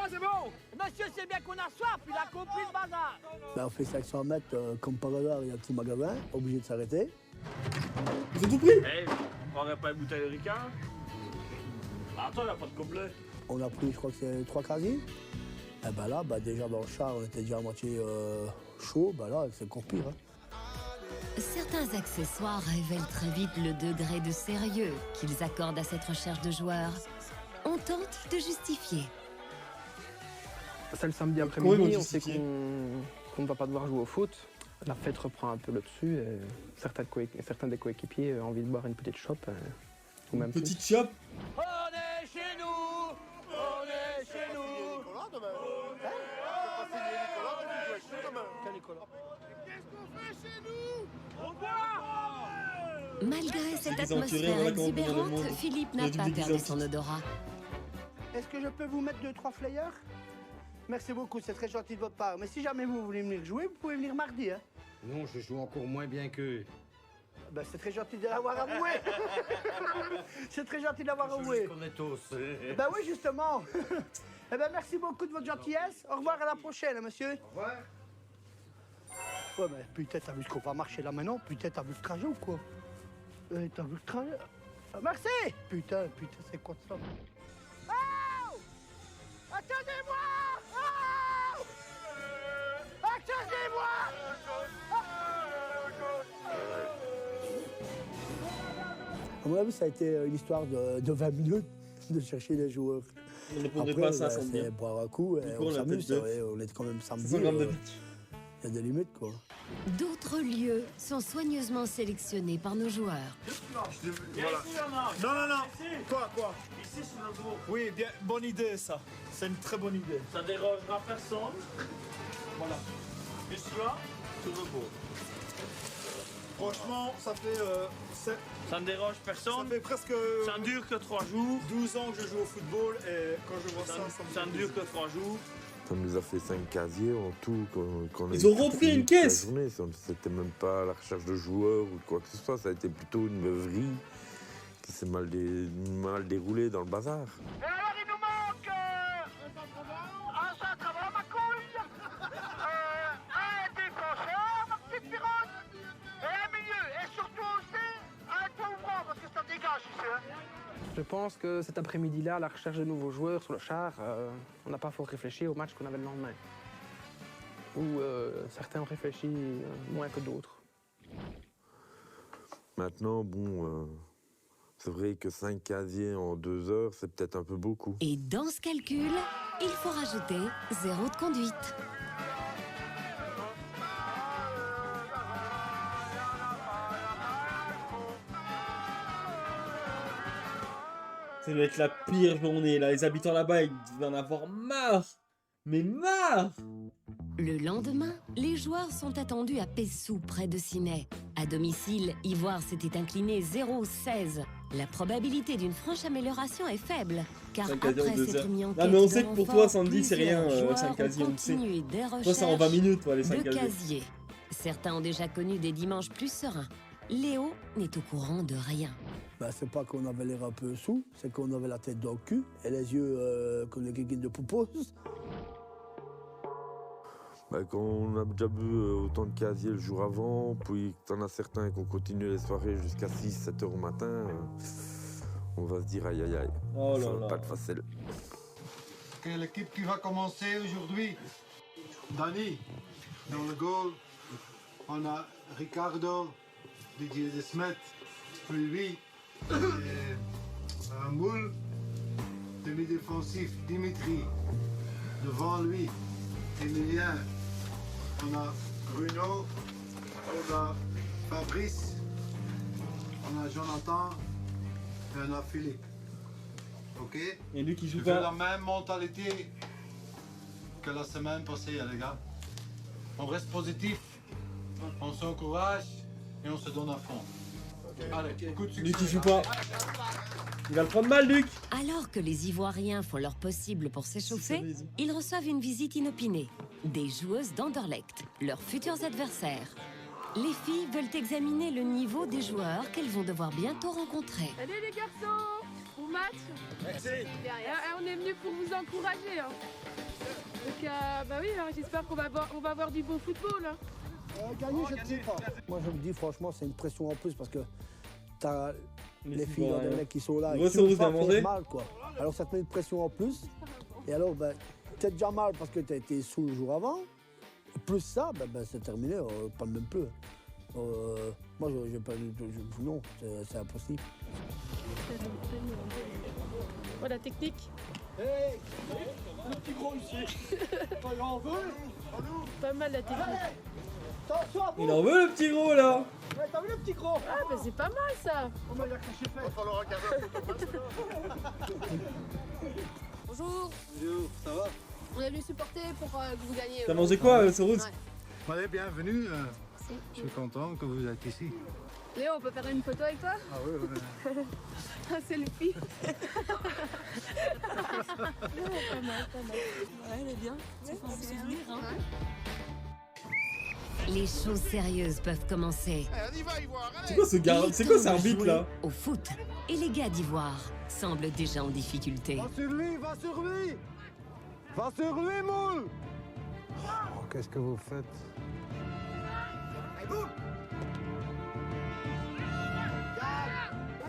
Speaker 9: C'est bon! Monsieur, c'est bien qu'on a soif, il a compris le bazar! Ben, on fait 500 mètres, comme par hasard, il y a un petit magasin, obligé de s'arrêter.
Speaker 1: Ils ont tout pris?
Speaker 11: On prendrait pas une bouteille de Ricard? Attends, il n'y a pas de complet.
Speaker 9: On a pris, je crois que c'est 3 casiers. Et ben là, déjà dans le char, on était déjà à moitié chaud, ben là, c'est encore pire. Hein.
Speaker 2: Certains accessoires révèlent très vite le degré de sérieux qu'ils accordent à cette recherche de joueurs. On tente de justifier.
Speaker 7: C'est le samedi
Speaker 1: Comment ils vont
Speaker 7: après-midi, on sait
Speaker 1: justifier
Speaker 7: qu'on ne va pas devoir jouer au foot. La fête reprend un peu le dessus et certains des coéquipiers ont envie de boire une petite chope. Ou même
Speaker 1: Petite chope.
Speaker 9: On est chez nous! On est chez nous! Quel Nicolas? Qu'est-ce qu'on fait chez nous? On boit!
Speaker 2: Malgré cette
Speaker 1: des enculés,
Speaker 2: atmosphère
Speaker 1: voilà comment on vient dans le
Speaker 2: exubérante,
Speaker 1: monde.
Speaker 2: Philippe
Speaker 1: Il y a
Speaker 2: n'a
Speaker 1: du
Speaker 2: pas
Speaker 1: déguisé
Speaker 2: perdu
Speaker 1: en
Speaker 2: son
Speaker 1: titre.
Speaker 2: odorat.
Speaker 9: Est-ce que je peux vous mettre 2-3 flyers? Merci beaucoup, c'est très gentil de votre part. Mais si jamais vous voulez venir jouer, vous pouvez venir mardi. Hein?
Speaker 5: Non, je joue encore moins bien qu'eux.
Speaker 9: Ben, c'est très gentil de l'avoir avoué. C'est très gentil de l'avoir avoué.
Speaker 5: Je connais tous.
Speaker 9: Ben oui, justement. Eh ben, merci beaucoup de votre gentillesse. Au revoir, à la prochaine, monsieur.
Speaker 5: Au revoir.
Speaker 9: Ouais, mais putain, t'as vu ce qu'on va marcher là maintenant? Putain, t'as vu le trajet ou quoi? T'as vu le trajet? Ah, merci! Putain, c'est quoi ça? Oh! Attendez-moi! Oh! Attendez-moi! À mon avis, ça a été une histoire de 20 minutes de chercher les joueurs.
Speaker 1: On ne répondrait pas à ça, ça me
Speaker 9: c'est
Speaker 1: dit.
Speaker 9: boire un coup, et
Speaker 1: Du coup,
Speaker 9: on
Speaker 1: on a
Speaker 9: s'amuse,
Speaker 1: peut-être
Speaker 9: ouais, on est quand même samedi.
Speaker 1: 100 grammes de
Speaker 9: Il y a des limites, quoi.
Speaker 2: D'autres lieux sont soigneusement sélectionnés par nos joueurs.
Speaker 15: Voilà. Non. Quoi?
Speaker 11: Ici, sur le dos.
Speaker 15: Oui, bien, bonne idée, ça. C'est une très bonne idée.
Speaker 11: Ça dérangera personne. Voilà. Juste là, sur le dos.
Speaker 15: Franchement, ça fait...
Speaker 11: Ça ne dérange
Speaker 15: ça
Speaker 11: personne.
Speaker 15: fait presque
Speaker 11: Ça ne dure que 3 jours.
Speaker 15: 12 ans que je joue au football et quand je vois ça,
Speaker 11: Ça ne dure que 3 jours.
Speaker 4: Ça nous a fait 5 casiers en tout. Qu'on
Speaker 1: Ils ont repris une caisse.
Speaker 4: C'était même pas la recherche de joueurs ou de quoi que ce soit. Ça a été plutôt une beuverie qui s'est mal déroulée dans le bazar.
Speaker 9: Et alors, il nous manque un centre avant ma couille, un défenseur, ma petite pirogue, et un milieu, et surtout aussi un toit ouvrant, parce que ça dégage ici. Hein.
Speaker 7: Je pense que cet après-midi-là, à la recherche de nouveaux joueurs sur le char, on n'a pas fort réfléchi au match qu'on avait le lendemain. Ou certains ont réfléchi moins que d'autres.
Speaker 4: Maintenant, bon, c'est vrai que 5 casiers en 2 heures, c'est peut-être un peu beaucoup.
Speaker 2: Et dans ce calcul, il faut rajouter 0 de conduite.
Speaker 1: Ça doit être la pire journée, là. Les habitants là-bas, ils doivent en avoir marre. Mais marre!
Speaker 2: Le lendemain, les joueurs sont attendus à Pessou, près de Ciney. À domicile, Ivoire s'était incliné 0-16. La probabilité d'une franche amélioration est faible, car
Speaker 1: 5 quasi en
Speaker 2: après
Speaker 1: 2
Speaker 2: s'être
Speaker 1: heures.
Speaker 2: mis en
Speaker 1: Non,
Speaker 2: quête
Speaker 1: mais on
Speaker 2: de
Speaker 1: sait que pour toi,
Speaker 2: renfort,
Speaker 1: Sandy, c'est rien,
Speaker 2: plusieurs joueurs
Speaker 1: 5 quasi,
Speaker 2: ont
Speaker 1: on le sait.
Speaker 2: continué des
Speaker 1: Toi, c'est en 20 minutes, toi, les
Speaker 2: de
Speaker 1: 5 quasi.
Speaker 2: casier. Certains ont déjà connu des dimanches plus sereins. Léo n'est au courant de rien.
Speaker 9: Ben, c'est pas qu'on avait l'air un peu sous, c'est qu'on avait la tête dans le cul et les yeux comme les guiguines de poupos.
Speaker 4: Bah, quand on a déjà bu autant de casier le jour avant, puis que t'en as certains qui ont continué les soirées jusqu'à 6-7 heures au matin, on va se dire aïe aïe aïe.
Speaker 1: Oh là
Speaker 4: Ça va
Speaker 1: là.
Speaker 4: pas être facile.
Speaker 5: Quelle équipe qui va commencer aujourd'hui? Dani, dans le goal, on a Ricardo, Didier Desmet, puis lui, un moule, demi-défensif, Dimitri, devant lui, Emilien, on a Bruno, on a Fabrice, on a Jonathan et on a Philippe. Ok?
Speaker 1: Et lui qui joue
Speaker 5: Je fais
Speaker 1: pas.
Speaker 5: la même mentalité que la semaine passée, les gars. On reste positif, on s'encourage et on se donne à fond. Allez, coup de succès.
Speaker 1: Lui qui joue pas. Il va le prendre mal, Luc.
Speaker 2: Alors que les Ivoiriens font leur possible pour s'échauffer, ils reçoivent une visite inopinée. Des joueuses d'Anderlecht, leurs futurs adversaires. Les filles veulent examiner le niveau des joueurs qu'elles vont devoir bientôt rencontrer.
Speaker 16: Salut les garçons, bon match.
Speaker 11: Merci.
Speaker 16: On est venu pour vous encourager. Hein. Donc bah oui, hein, j'espère qu'on va avoir du beau football. Hein.
Speaker 9: Gagner, je ne sais pas. Moi, je me dis, franchement, c'est une pression en plus parce que t'as les filles d'Anderlecht qui sont là.
Speaker 1: Gros
Speaker 9: Et qui ont
Speaker 1: sauce
Speaker 9: pas
Speaker 1: à manger.
Speaker 9: fait mal, quoi. Alors, ça te met une pression en plus. Et alors, ben, t'es déjà mal parce que t'as été sous le jour avant. Plus ça, ben, c'est terminé, pas même plus. Moi, j'ai pas non, c'est impossible.
Speaker 16: Voilà, technique.
Speaker 11: Hey, le petit gros ici. Il en veut.
Speaker 16: Pas mal la technique.
Speaker 1: Il en veut, le petit gros, là.
Speaker 11: Ouais, t'as vu le petit gros?
Speaker 16: Ah, bah c'est pas mal ça.
Speaker 11: On va dire que je fait. Il va falloir regarder.
Speaker 13: Bonjour,
Speaker 5: Bonjour, ça va?
Speaker 13: on est venu supporter pour que vous gagniez.
Speaker 1: T'as mangé quoi, Soros?
Speaker 5: Allez, bienvenue. Je suis content que vous êtes ici.
Speaker 13: Léo, on peut faire une photo avec toi?
Speaker 5: Ah oui,
Speaker 13: Un selfie.
Speaker 16: Pas mal, pas mal. Ouais, elle est bien. Ça fait un souvenir, hein.
Speaker 2: Les choses sérieuses peuvent commencer.
Speaker 1: C'est quoi ce gars? C'est quoi cet arbitre, là?
Speaker 2: Au foot. Et les gars d'Ivoire semblent déjà en difficulté.
Speaker 5: Va sur lui, va sur lui! Va sur lui, moule! Oh, qu'est-ce que vous faites?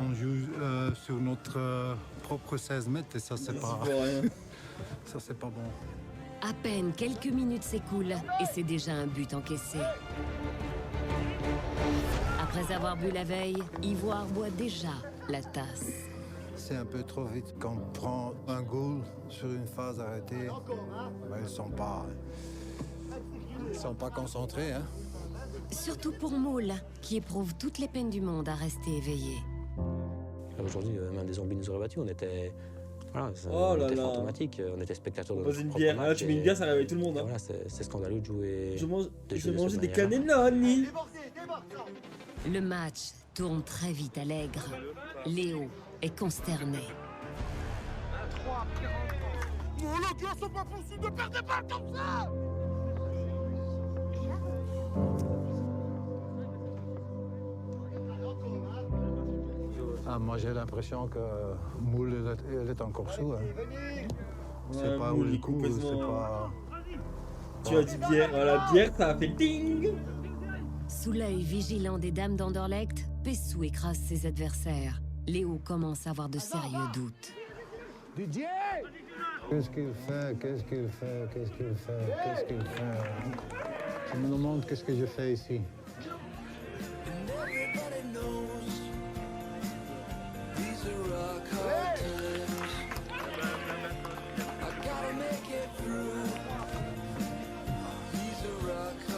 Speaker 5: On joue sur notre propre 16 mètres et ça, c'est pas... Ça, c'est pas bon.
Speaker 2: À peine quelques minutes s'écoulent et c'est déjà un but encaissé. Après avoir bu la veille, Ivoire boit déjà la tasse.
Speaker 5: C'est un peu trop vite. Quand on prend un goal sur une phase arrêtée, ben, ils sont pas concentrés. Hein.
Speaker 2: Surtout pour Moule, qui éprouve toutes les peines du monde à rester éveillé.
Speaker 12: Aujourd'hui, même des zombies nous auraient battus. On était, voilà,
Speaker 1: Oh
Speaker 12: on
Speaker 1: là
Speaker 12: était
Speaker 1: là.
Speaker 12: fantomatiques. On était spectateurs de
Speaker 1: Pose
Speaker 12: notre
Speaker 1: une
Speaker 12: propre
Speaker 1: bière.
Speaker 12: match
Speaker 1: Là, tu mets une
Speaker 12: et-
Speaker 1: bière, ça réveille tout le monde.
Speaker 12: et
Speaker 1: Hein.
Speaker 12: Voilà, c'est scandaleux de jouer.
Speaker 1: Je mange,
Speaker 12: de
Speaker 1: j'ai
Speaker 12: jouer de
Speaker 1: mangé
Speaker 12: cette
Speaker 1: des
Speaker 12: manière-là.
Speaker 1: cannelloni.
Speaker 2: Le match tourne très vite à l'aigre. Léo est consterné.
Speaker 11: Non, les gars, c'est pas possible de perdre des balles comme ça.
Speaker 5: Ah, moi, j'ai l'impression que Moule elle est encore sous. Hein. C'est
Speaker 1: Ouais,
Speaker 5: pas où
Speaker 1: Moule,
Speaker 5: le coup, c'est
Speaker 1: complètement.
Speaker 5: pas...
Speaker 1: Tu as dit bière. La bière, ça a fait ding.
Speaker 2: Sous l'œil vigilant des dames d'Anderlecht, Pessou écrase ses adversaires. Léo commence à avoir de sérieux doutes.
Speaker 5: Didier! Qu'est-ce qu'il fait? Qu'est-ce qu'il fait? Qu'est-ce qu'il fait? Qu'est-ce qu'il fait? Je me demande qu'est-ce que je fais ici.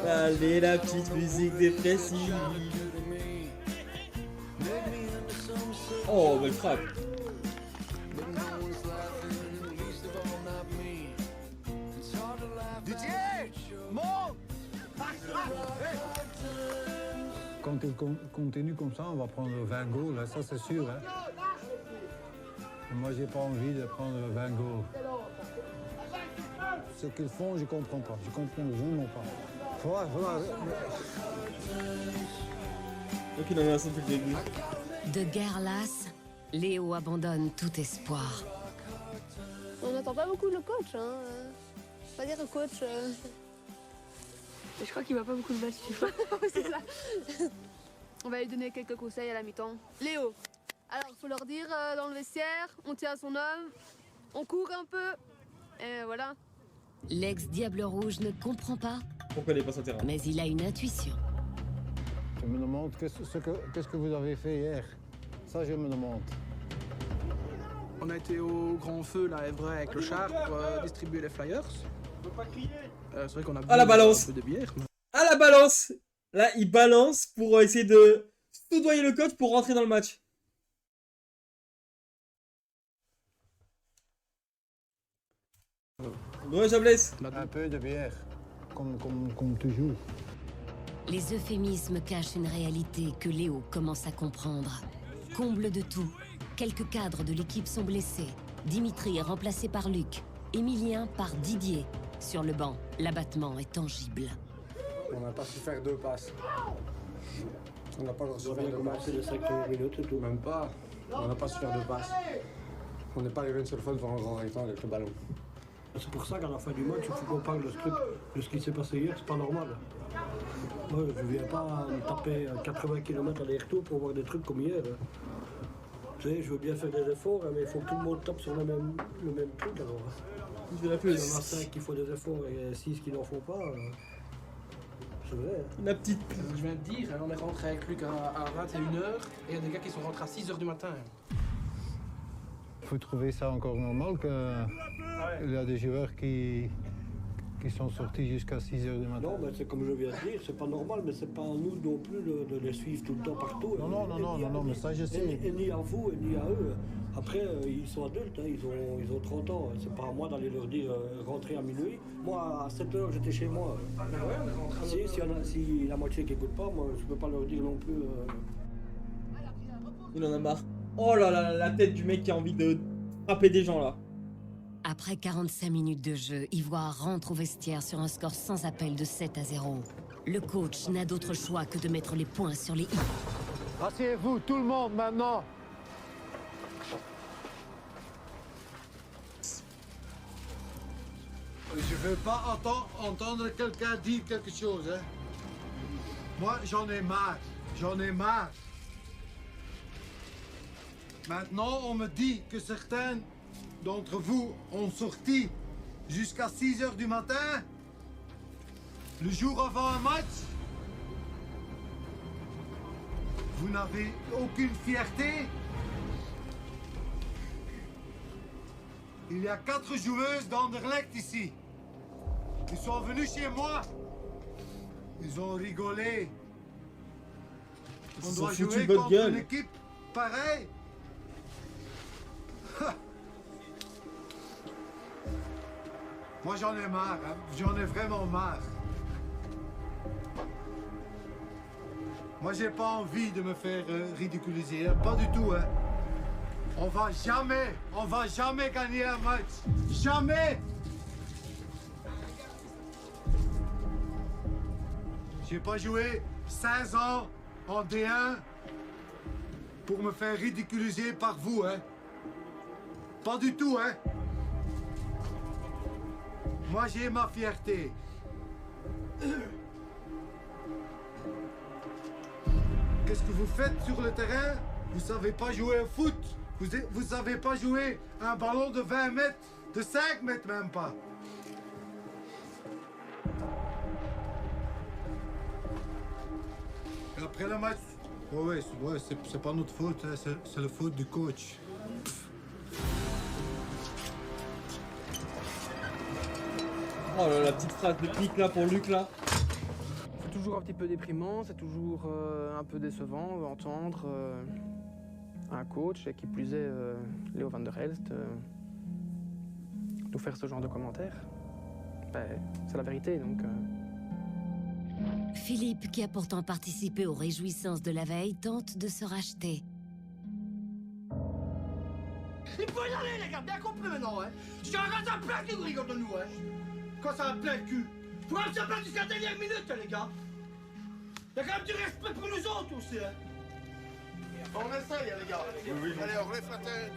Speaker 1: Allez, la petite musique dépressive. Oh, belle frappe.
Speaker 5: Quand il continue comme ça, on va prendre 20 goals, hein, ça c'est sûr. Hein. Moi, j'ai pas envie de prendre 20 goals. Ce qu'ils font, je comprends pas. Je comprends vraiment pas. Voilà.
Speaker 1: Donc il avait un son depuis le début.
Speaker 2: De guerre lasse, Léo abandonne tout espoir.
Speaker 13: On n'attend pas beaucoup le coach, hein. Pas dire le coach. Je crois qu'il va pas beaucoup le battre. C'est ça. On va lui donner quelques conseils à la mi-temps. Léo, alors faut leur dire dans le vestiaire, on tient à son homme, on court un peu, et voilà.
Speaker 2: L'ex-Diable Rouge ne comprend pas,
Speaker 1: Pourquoi il est pas sur le terrain?
Speaker 2: mais il a une intuition.
Speaker 5: Je me demande qu'est-ce que vous avez fait hier. Ça, je me demande.
Speaker 7: On a été au grand feu là, Evray, avec le char pour distribuer les flyers. C'est vrai qu'on a bu
Speaker 1: Ah, la balance.
Speaker 7: un peu de bière.
Speaker 1: À la balance! Là, il balance pour essayer de soudoyer le coach pour rentrer dans le match. Ouais, Jablesse.
Speaker 5: Un peu de bière, comme toujours.
Speaker 2: Les euphémismes cachent une réalité que Léo commence à comprendre. Comble de tout, quelques cadres de l'équipe sont blessés. Dimitri est remplacé par Luc, Emilien par Didier. Sur le banc, l'abattement est tangible.
Speaker 17: On n'a pas su faire 2 passes. On n'a pas su faire 2 passes.
Speaker 9: de 5 minutes et tout.
Speaker 17: Même pas. On n'a pas su faire 2 passes. On n'est pas arrivé une seule fois devant un grand rectangle avec le ballon.
Speaker 9: C'est pour ça qu'à la fin du match, il faut qu'on parle de ce truc, de ce qui s'est passé hier, c'est pas normal. Moi, je viens pas me taper 80 km aller-retour pour voir des trucs comme hier. Tu sais, je veux bien faire des efforts, mais il faut que tout le monde tape sur le même truc alors. Si on a 5 qui font des efforts et 6 qui n'en font pas, c'est vrai.
Speaker 1: La petite.
Speaker 7: Je viens de dire, on est rentré avec Luc à 21h et il y a des gars qui sont rentrés à 6h du matin.
Speaker 5: Vous trouvez ça encore normal qu'il y a des joueurs qui sont sortis jusqu'à 6h du matin?
Speaker 9: Non, mais c'est comme je viens de dire, c'est pas normal, mais c'est pas à nous non plus de les suivre tout le temps partout.
Speaker 5: Non, mais ça je sais.
Speaker 9: Et ni à vous, et ni à eux. Après, ils sont adultes, hein, ils ont 30 ans. C'est pas à moi d'aller leur dire rentrer à minuit. Moi, à 7h, j'étais chez moi. Si la moitié qui écoute pas, moi, je peux pas leur dire non plus.
Speaker 1: Il en a marre. Oh là là, la tête du mec qui a envie de frapper des gens là.
Speaker 2: Après 45 minutes de jeu, Ivoire rentre au vestiaire sur un score sans appel de 7-0. Le coach n'a d'autre choix que de mettre les points sur les i.
Speaker 5: Asseyez-vous, tout le monde, maintenant. Je veux pas entendre quelqu'un dire quelque chose. Hein. Moi, j'en ai marre. J'en ai marre. Maintenant, on me dit que certains d'entre vous ont sorti jusqu'à 6h du matin, le jour avant un match. Vous n'avez aucune fierté. Il y a 4 joueuses d'Anderlecht ici. Ils sont venus chez moi. Ils ont rigolé. On doit jouer contre une équipe pareille. Moi j'en ai marre, hein. J'en ai vraiment marre. Moi j'ai pas envie de me faire ridiculiser, hein. Pas du tout. Hein. On va jamais gagner un match. Jamais. J'ai pas joué 16 ans en D1 pour me faire ridiculiser par vous, hein. Pas du tout, hein. Moi, j'ai ma fierté. Qu'est-ce que vous faites sur le terrain? Vous savez pas jouer au foot. Vous savez pas jouer un ballon de 20 mètres, de 5 mètres même pas. Et après le match, ouais, c'est pas notre faute, hein, c'est la faute du coach.
Speaker 1: Oh là, la petite phrase de pique là pour Luc là.
Speaker 7: C'est toujours un petit peu déprimant, c'est toujours un peu décevant d'entendre un coach, et qui plus est Léo van der Helst, nous faire ce genre de commentaires. Ben, c'est la vérité, donc
Speaker 2: Philippe, qui a pourtant participé aux réjouissances de la veille, tente de se racheter.
Speaker 9: Il faut y aller, les gars, bien compris maintenant, hein. Je quand ça plein de cul, rigole de nous, hein. Quand ça va plein de cul. Faut même se battre jusqu'à la dernière minute, les gars. Y'a quand même du respect pour nous autres aussi, hein. On essaye, les gars. Allez, on relève la tête.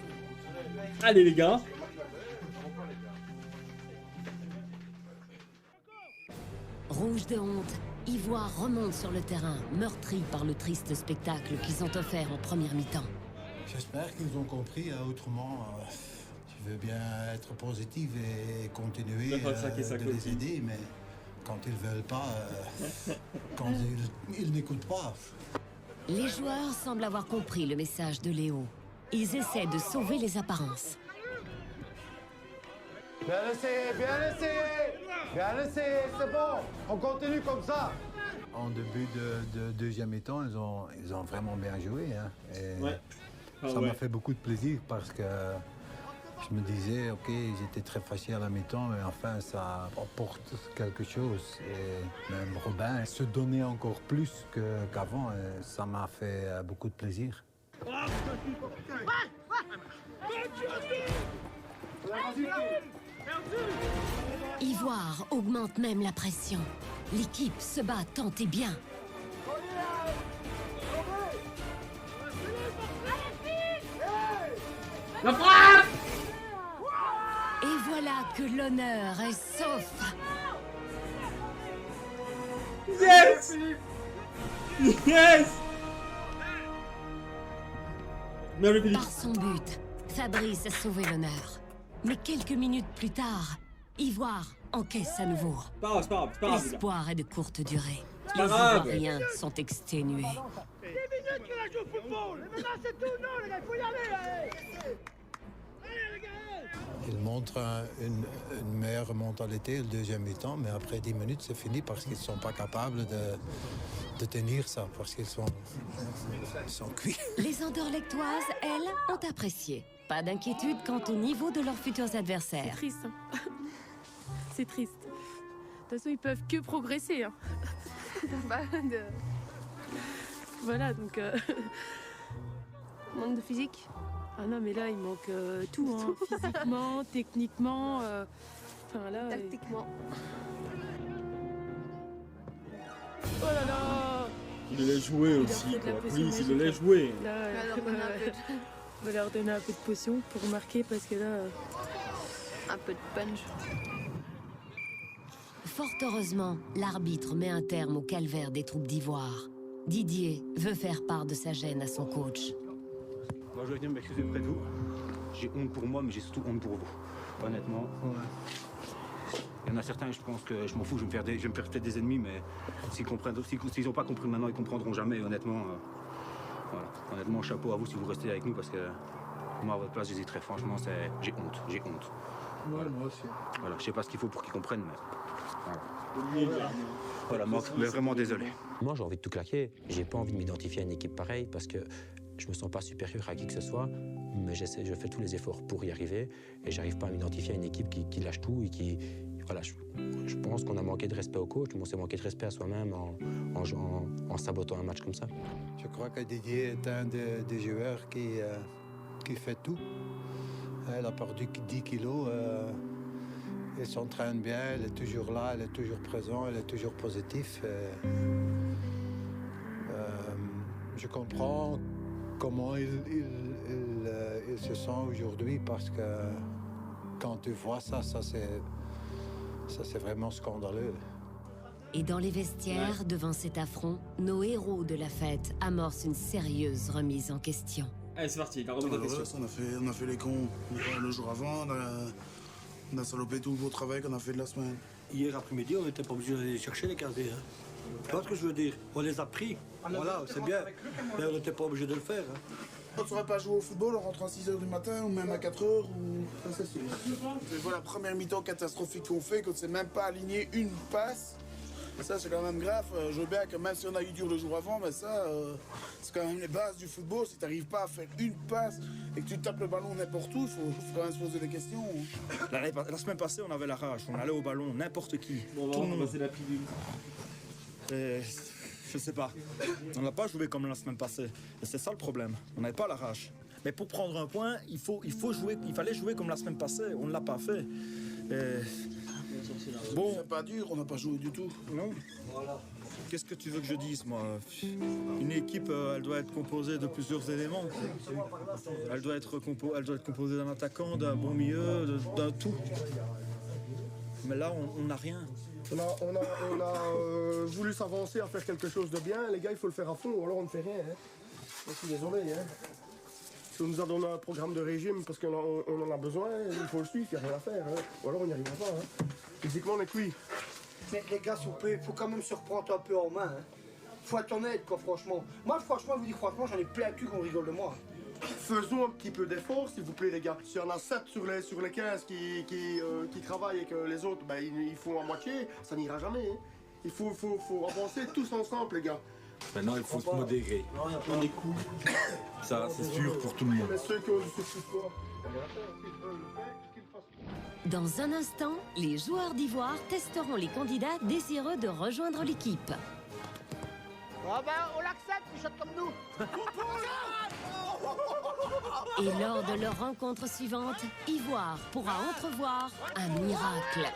Speaker 1: Allez les gars.
Speaker 2: Rouge de honte, Ivoire remonte sur le terrain, meurtri par le triste spectacle qu'ils ont offert en première mi-temps.
Speaker 5: J'espère qu'ils ont compris, autrement, je veux bien être positif et continuer de les aider, mais quand ils veulent pas, quand ils n'écoutent pas.
Speaker 2: Les joueurs semblent avoir compris le message de Léo. Ils essaient de sauver les apparences.
Speaker 5: Bien essayé, bien essayé, bien essayé, c'est bon, on continue comme ça. En début de deuxième mi-temps, ils ont vraiment bien joué. Hein, et
Speaker 1: ouais.
Speaker 5: Ça m'a fait beaucoup de plaisir parce que je me disais, ok, j'étais très fâché à la mi-temps, mais enfin, ça apporte quelque chose. Et même Robin se donnait encore plus qu'avant, et ça m'a fait beaucoup de plaisir.
Speaker 2: Ivoire augmente même la pression. L'équipe se bat tant et bien.
Speaker 1: La frappe!
Speaker 2: Et voilà que l'honneur est sauf.
Speaker 1: Yes! Yes!
Speaker 2: Par son but, Fabrice a sauvé l'honneur. Mais quelques minutes plus tard, Ivoire encaisse à nouveau. L'espoir est de courte durée. Les Ivoiriens sont exténués.
Speaker 9: 10 minutes que la joue au football. Maintenant c'est tout, non les gars, il faut y aller. Allez les gars.
Speaker 5: Ils montrent une meilleure mentalité le deuxième mi-temps, mais après 10 minutes c'est fini parce qu'ils ne sont pas capables de tenir ça, parce qu'ils sont cuits.
Speaker 2: Les Anderlechtoises, elles, ont apprécié. Pas d'inquiétude quant au niveau de leurs futurs adversaires.
Speaker 16: C'est triste. Hein. C'est triste. De toute façon, ils peuvent que progresser. Hein. Voilà, donc...
Speaker 13: Manque de physique.
Speaker 16: Ah non, mais là, il manque tout, hein. Physiquement, techniquement... Enfin, là...
Speaker 13: Tactiquement.
Speaker 16: Oh là là!
Speaker 1: Il allait jouer aussi, quoi. Please, il allait jouer.
Speaker 16: Là, on va leur donner un peu de potion pour marquer, parce que là...
Speaker 13: Un peu de punch.
Speaker 2: Fort heureusement, l'arbitre met un terme au calvaire des troupes d'Ivoire. Didier veut faire part de sa gêne à son coach.
Speaker 8: Moi, je vais venir m'excuser auprès de vous. J'ai honte pour moi, mais j'ai surtout honte pour vous. Honnêtement. Il y en a certains, je pense que je m'en fous, je vais me faire peut-être des ennemis, mais s'ils n'ont pas compris maintenant, ils comprendront jamais. Honnêtement, voilà. Honnêtement, chapeau à vous si vous restez avec nous, parce que moi, à votre place, j'hésiterais. Franchement, j'ai honte.
Speaker 5: Ouais, moi aussi.
Speaker 8: Voilà, je sais pas ce qu'il faut pour qu'ils comprennent, mais voilà, moi, mais vraiment désolé.
Speaker 12: Moi, j'ai envie de tout claquer. J'ai pas envie de m'identifier à une équipe pareille parce que je me sens pas supérieur à qui que ce soit, mais je fais tous les efforts pour y arriver et j'arrive pas à m'identifier à une équipe qui lâche tout et qui... Voilà, je pense qu'on a manqué de respect au coach, mais on s'est manqué de respect à soi-même en sabotant un match comme ça.
Speaker 5: Je crois que Didier est un des joueurs qui fait tout. Elle a perdu 10 kilos. Elle s'entraîne bien, elle est toujours là, elle est toujours présente, elle est toujours positive. Je comprends comment il se sent aujourd'hui parce que quand tu vois ça c'est vraiment scandaleux.
Speaker 2: Et dans les vestiaires, devant cet affront, nos héros de la fête amorcent une sérieuse remise en question.
Speaker 1: Allez, c'est parti, la remise en question.
Speaker 3: On a fait les cons le jour avant, on a salopé tout le beau travail qu'on a fait de la semaine.
Speaker 9: Hier après-midi, on n'était pas obligé d'aller chercher les cadets. Hein. Tu vois ce que je veux dire? On les a pris, voilà, c'est bien, mais on n'était pas obligé de le faire. Hein.
Speaker 3: On ne saurait pas jouer au football en rentrant à 6h du matin ou même à 4h ou... Ça c'est sûr. Je vois la première mi-temps catastrophique qu'on fait, qu'on ne sait même pas aligner une passe. Ça c'est quand même grave. Je veux bien que même si on a eu dur le jour avant, mais ça c'est quand même les bases du football. Si tu n'arrives pas à faire une passe et que tu tapes le ballon n'importe où, il faut quand même se poser des questions. La semaine passée, on avait la rage. On allait au ballon, n'importe qui.
Speaker 1: Bon,
Speaker 3: tout le monde.
Speaker 1: passer la pilule.
Speaker 18: Et je sais pas. On n'a pas joué comme la semaine passée. Et c'est ça le problème. On n'avait pas la rage. Mais pour prendre un point, il fallait jouer comme la semaine passée. On ne l'a pas fait. Et... Bon.
Speaker 3: C'est pas dur, on n'a pas joué du tout.
Speaker 18: Non.
Speaker 3: Voilà.
Speaker 18: Qu'est-ce que tu veux que je dise, moi? Une équipe, elle doit être composée de plusieurs éléments. Elle doit être composée d'un attaquant, d'un bon milieu, d'un tout. Mais là, on n'a rien.
Speaker 15: On a voulu s'avancer à faire quelque chose de bien. Les gars, il faut le faire à fond, ou alors on ne fait rien. Hein. Je suis désolé. Hein. Si on nous a donné un programme de régime parce qu'on en a besoin, il faut le suivre, il n'y a rien à faire. Hein. Ou alors on n'y arrivera pas. Hein. Physiquement, on est cuit.
Speaker 9: Mais les gars, s'il vous plaît, il faut quand même se reprendre un peu en main. Hein. Faut être honnête, quoi, franchement. Moi, franchement, je vous dis franchement, j'en ai plein le cul qu'on rigole de moi.
Speaker 15: Faisons un petit peu d'effort, s'il vous plaît, les gars. S'il y en a 7 sur les 15 qui travaillent et que les autres, ben, ils font à moitié, ça n'ira jamais. Hein. Il faut avancer tous ensemble, les gars.
Speaker 19: Maintenant, il faut se modérer.
Speaker 1: On est cool.
Speaker 19: Ça, c'est sûr pour tout le monde.
Speaker 15: Mais ceux qui ont du support,
Speaker 2: Dans un instant, les joueurs d'Ivoire testeront les candidats désireux de rejoindre l'équipe.
Speaker 9: Ah ben, on l'accepte, ils chantent comme nous.
Speaker 2: Et lors de leur rencontre suivante, Ivoire pourra entrevoir un miracle.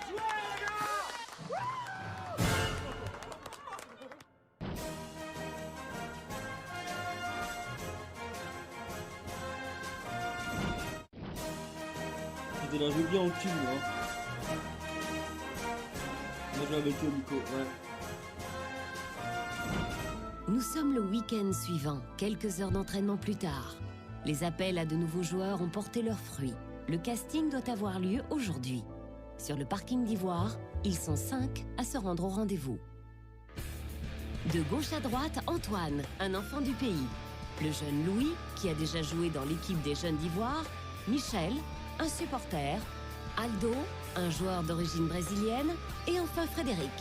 Speaker 1: C'était là, je veux bien en cul, moi. Moi, je vais avec toi, Nico, ouais.
Speaker 2: Nous sommes le week-end suivant, quelques heures d'entraînement plus tard. Les appels à de nouveaux joueurs ont porté leurs fruits. Le casting doit avoir lieu aujourd'hui. Sur le parking d'Ivoire, ils sont 5 à se rendre au rendez-vous. De gauche à droite, Antoine, un enfant du pays. Le jeune Louis, qui a déjà joué dans l'équipe des jeunes d'Ivoire. Michel, un supporter. Aldo, un joueur d'origine brésilienne. Et enfin Frédéric.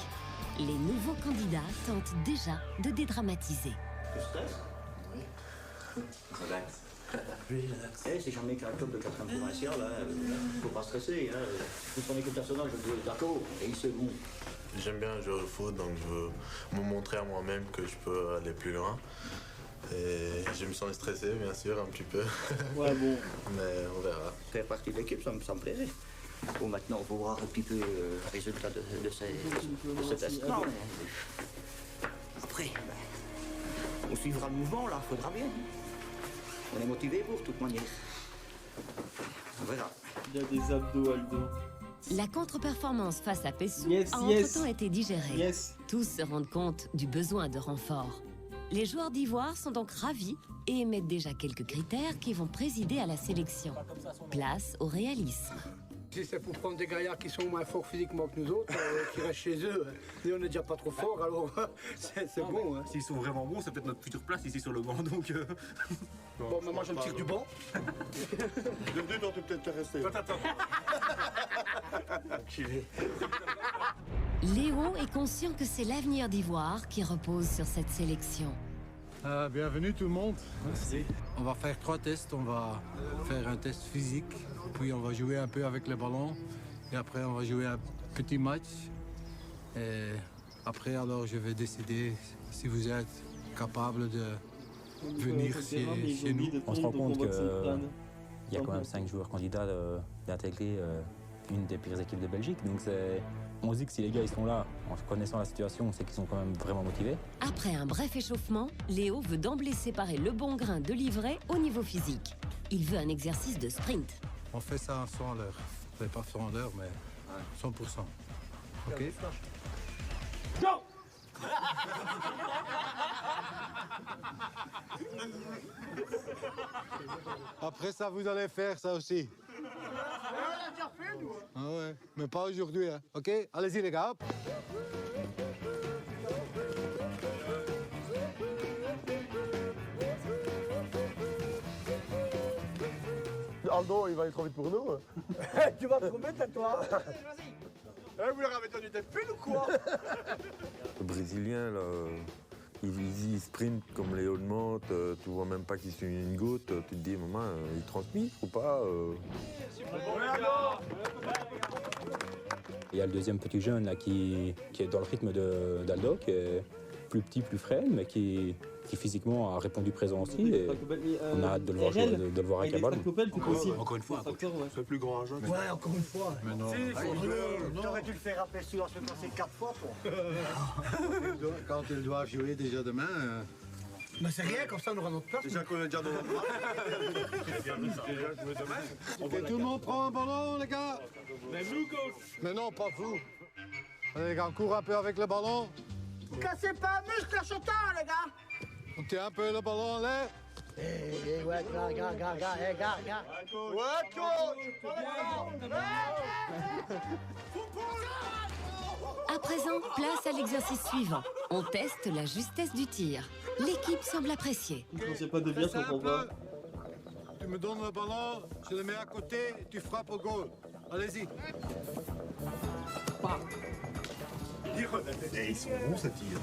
Speaker 2: Les nouveaux candidats tentent déjà de dédramatiser.
Speaker 20: Tu stresses? Oui. Relax. Hey, c'est jamais qu'un club de 4e provincial, faut pas stresser. Pour son équipe nationale, je dois être d'accord. Et il se bon.
Speaker 21: J'aime bien jouer au foot, donc je veux me montrer à moi-même que je peux aller plus loin. Et je me sens stressé, bien sûr, un petit peu.
Speaker 1: Ouais, bon.
Speaker 21: Mais on verra.
Speaker 20: Faire partie de l'équipe, ça me plairait. Bon, maintenant, on va voir un petit peu le résultat de cet instant. Après, ben, on suivra le mouvement, là, faudra bien. On est motivé pour, de toute manière. On verra.
Speaker 1: Il y a des abdos, Aldo.
Speaker 2: La contre-performance face à Pessou a
Speaker 1: yes.
Speaker 2: entre-temps été digérée.
Speaker 1: Yes.
Speaker 2: Tous se rendent compte du besoin de renfort. Les joueurs d'Ivoire sont donc ravis et émettent déjà quelques critères qui vont présider à la sélection. Place au réalisme.
Speaker 9: Si c'est pour prendre des gaillards qui sont moins forts physiquement que nous autres, qui restent chez eux, et on n'est déjà pas trop forts, alors c'est bon. Hein.
Speaker 22: S'ils sont vraiment bons, c'est peut-être notre future place ici sur le banc, donc...
Speaker 9: Bon, mais moi je me tire du banc.
Speaker 15: De deux, t'es peut-être resté.
Speaker 2: Léo est conscient que c'est l'avenir d'Ivoire qui repose sur cette sélection.
Speaker 5: Bienvenue tout le monde. Merci. On va faire 3 tests. On va faire un test physique, puis on va jouer un peu avec le ballon, et après on va jouer un petit match. Et après, alors, je vais décider si vous êtes capable de venir chez nous.
Speaker 12: On se rend compte qu'il y a quand même 5 joueurs candidats d'intégrer une des pires équipes de Belgique. Donc on se dit que si les gars ils sont là, en connaissant la situation, c'est qu'ils sont quand même vraiment motivés.
Speaker 2: Après un bref échauffement, Léo veut d'emblée séparer le bon grain de l'ivraie au niveau physique. Il veut un exercice de sprint.
Speaker 5: On fait ça à 100 à l'heure. Pas 100 à l'heure, mais 100%. OK?
Speaker 11: Go!
Speaker 5: Après ça, vous allez faire ça aussi. Ah ouais, mais pas aujourd'hui, hein. OK? Allez-y, les gars. Hop.
Speaker 15: Aldo, il va aller trop vite pour nous.
Speaker 9: Tu vas te remettre à toi.
Speaker 15: Vous leur avez donné des piles ou quoi?
Speaker 4: Le Brésilien, là, il sprint comme Léo demande, tu vois même pas qu'il suit une goutte, tu te dis, maman, il transmet ou pas
Speaker 12: Il y a le deuxième petit jeune là, qui est dans le rythme d'Aldo, qui est
Speaker 8: plus petit, plus frais, mais qui physiquement a répondu présent aussi. Et on a hâte de le voir, de le voir avec un ballon.
Speaker 22: Encore une fois,
Speaker 15: C'est plus grand un jeune.
Speaker 9: Ouais, encore une fois.
Speaker 22: Mais non.
Speaker 9: T'aurais dû le faire appeler celui-là, se passer 4 fois, toi.
Speaker 5: Quand il doit jouer déjà demain.
Speaker 9: Mais c'est rien, comme ça on aura notre place.
Speaker 15: Déjà qu'on est déjà dans notre
Speaker 5: Ok, tout le monde prend un ballon, les gars.
Speaker 11: Même nous, coach.
Speaker 5: Mais non, pas vous. Allez, les gars, on court un peu avec le ballon.
Speaker 9: Vous cassez pas un muscle achetant, les gars.
Speaker 5: On tient un peu le ballon en l'air.
Speaker 9: Ouais, gars.
Speaker 15: Ouais, coach.
Speaker 2: À présent, place à l'exercice suivant. On teste la justesse du tir. L'équipe semble apprécier.
Speaker 1: Je sais pas de bien, je comprends pas.
Speaker 5: Tu me donnes le ballon, je le mets à côté, tu frappes au goal. Allez-y.
Speaker 22: Ils sont bons, ça tire.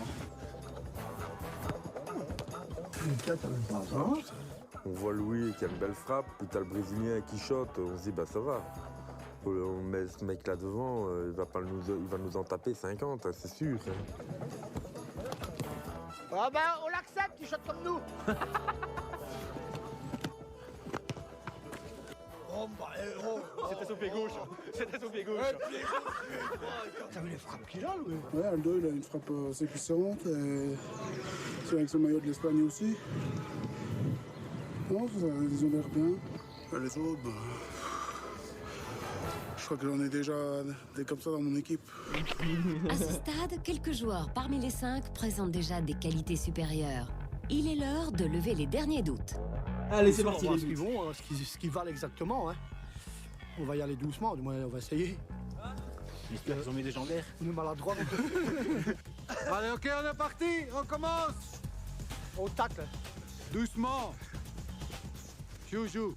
Speaker 4: On voit Louis qui a une belle frappe, puis t'as le Brésilien qui shot, on se dit bah ça va. On met ce mec là devant, il va nous en taper 50, hein, c'est sûr.
Speaker 9: Ah ben, on l'accepte, tu shot comme nous.
Speaker 22: C'était son pied gauche. C'était son pied gauche.
Speaker 9: T'as vu les frappes qu'il a, Louis?
Speaker 3: Ouais, Aldo, il a une frappe assez puissante. C'est avec son maillot de l'Espagne aussi. Non, ils ont l'air bien. Les autres, je crois que j'en ai déjà des comme ça dans mon équipe.
Speaker 2: À ce stade, quelques joueurs parmi les 5 présentent déjà des qualités supérieures. Il est l'heure de lever les derniers doutes.
Speaker 1: Allez, c'est parti.
Speaker 9: On va voir ce qu'ils vont, ce qu'ils valent exactement. Hein. On va y aller doucement, du moins on va essayer.
Speaker 22: J'espère qu'ils ont mis des gens d'air.
Speaker 9: On est maladroit.
Speaker 5: Allez, ok, on est parti, on commence.
Speaker 9: On tacle.
Speaker 5: Doucement. Joue.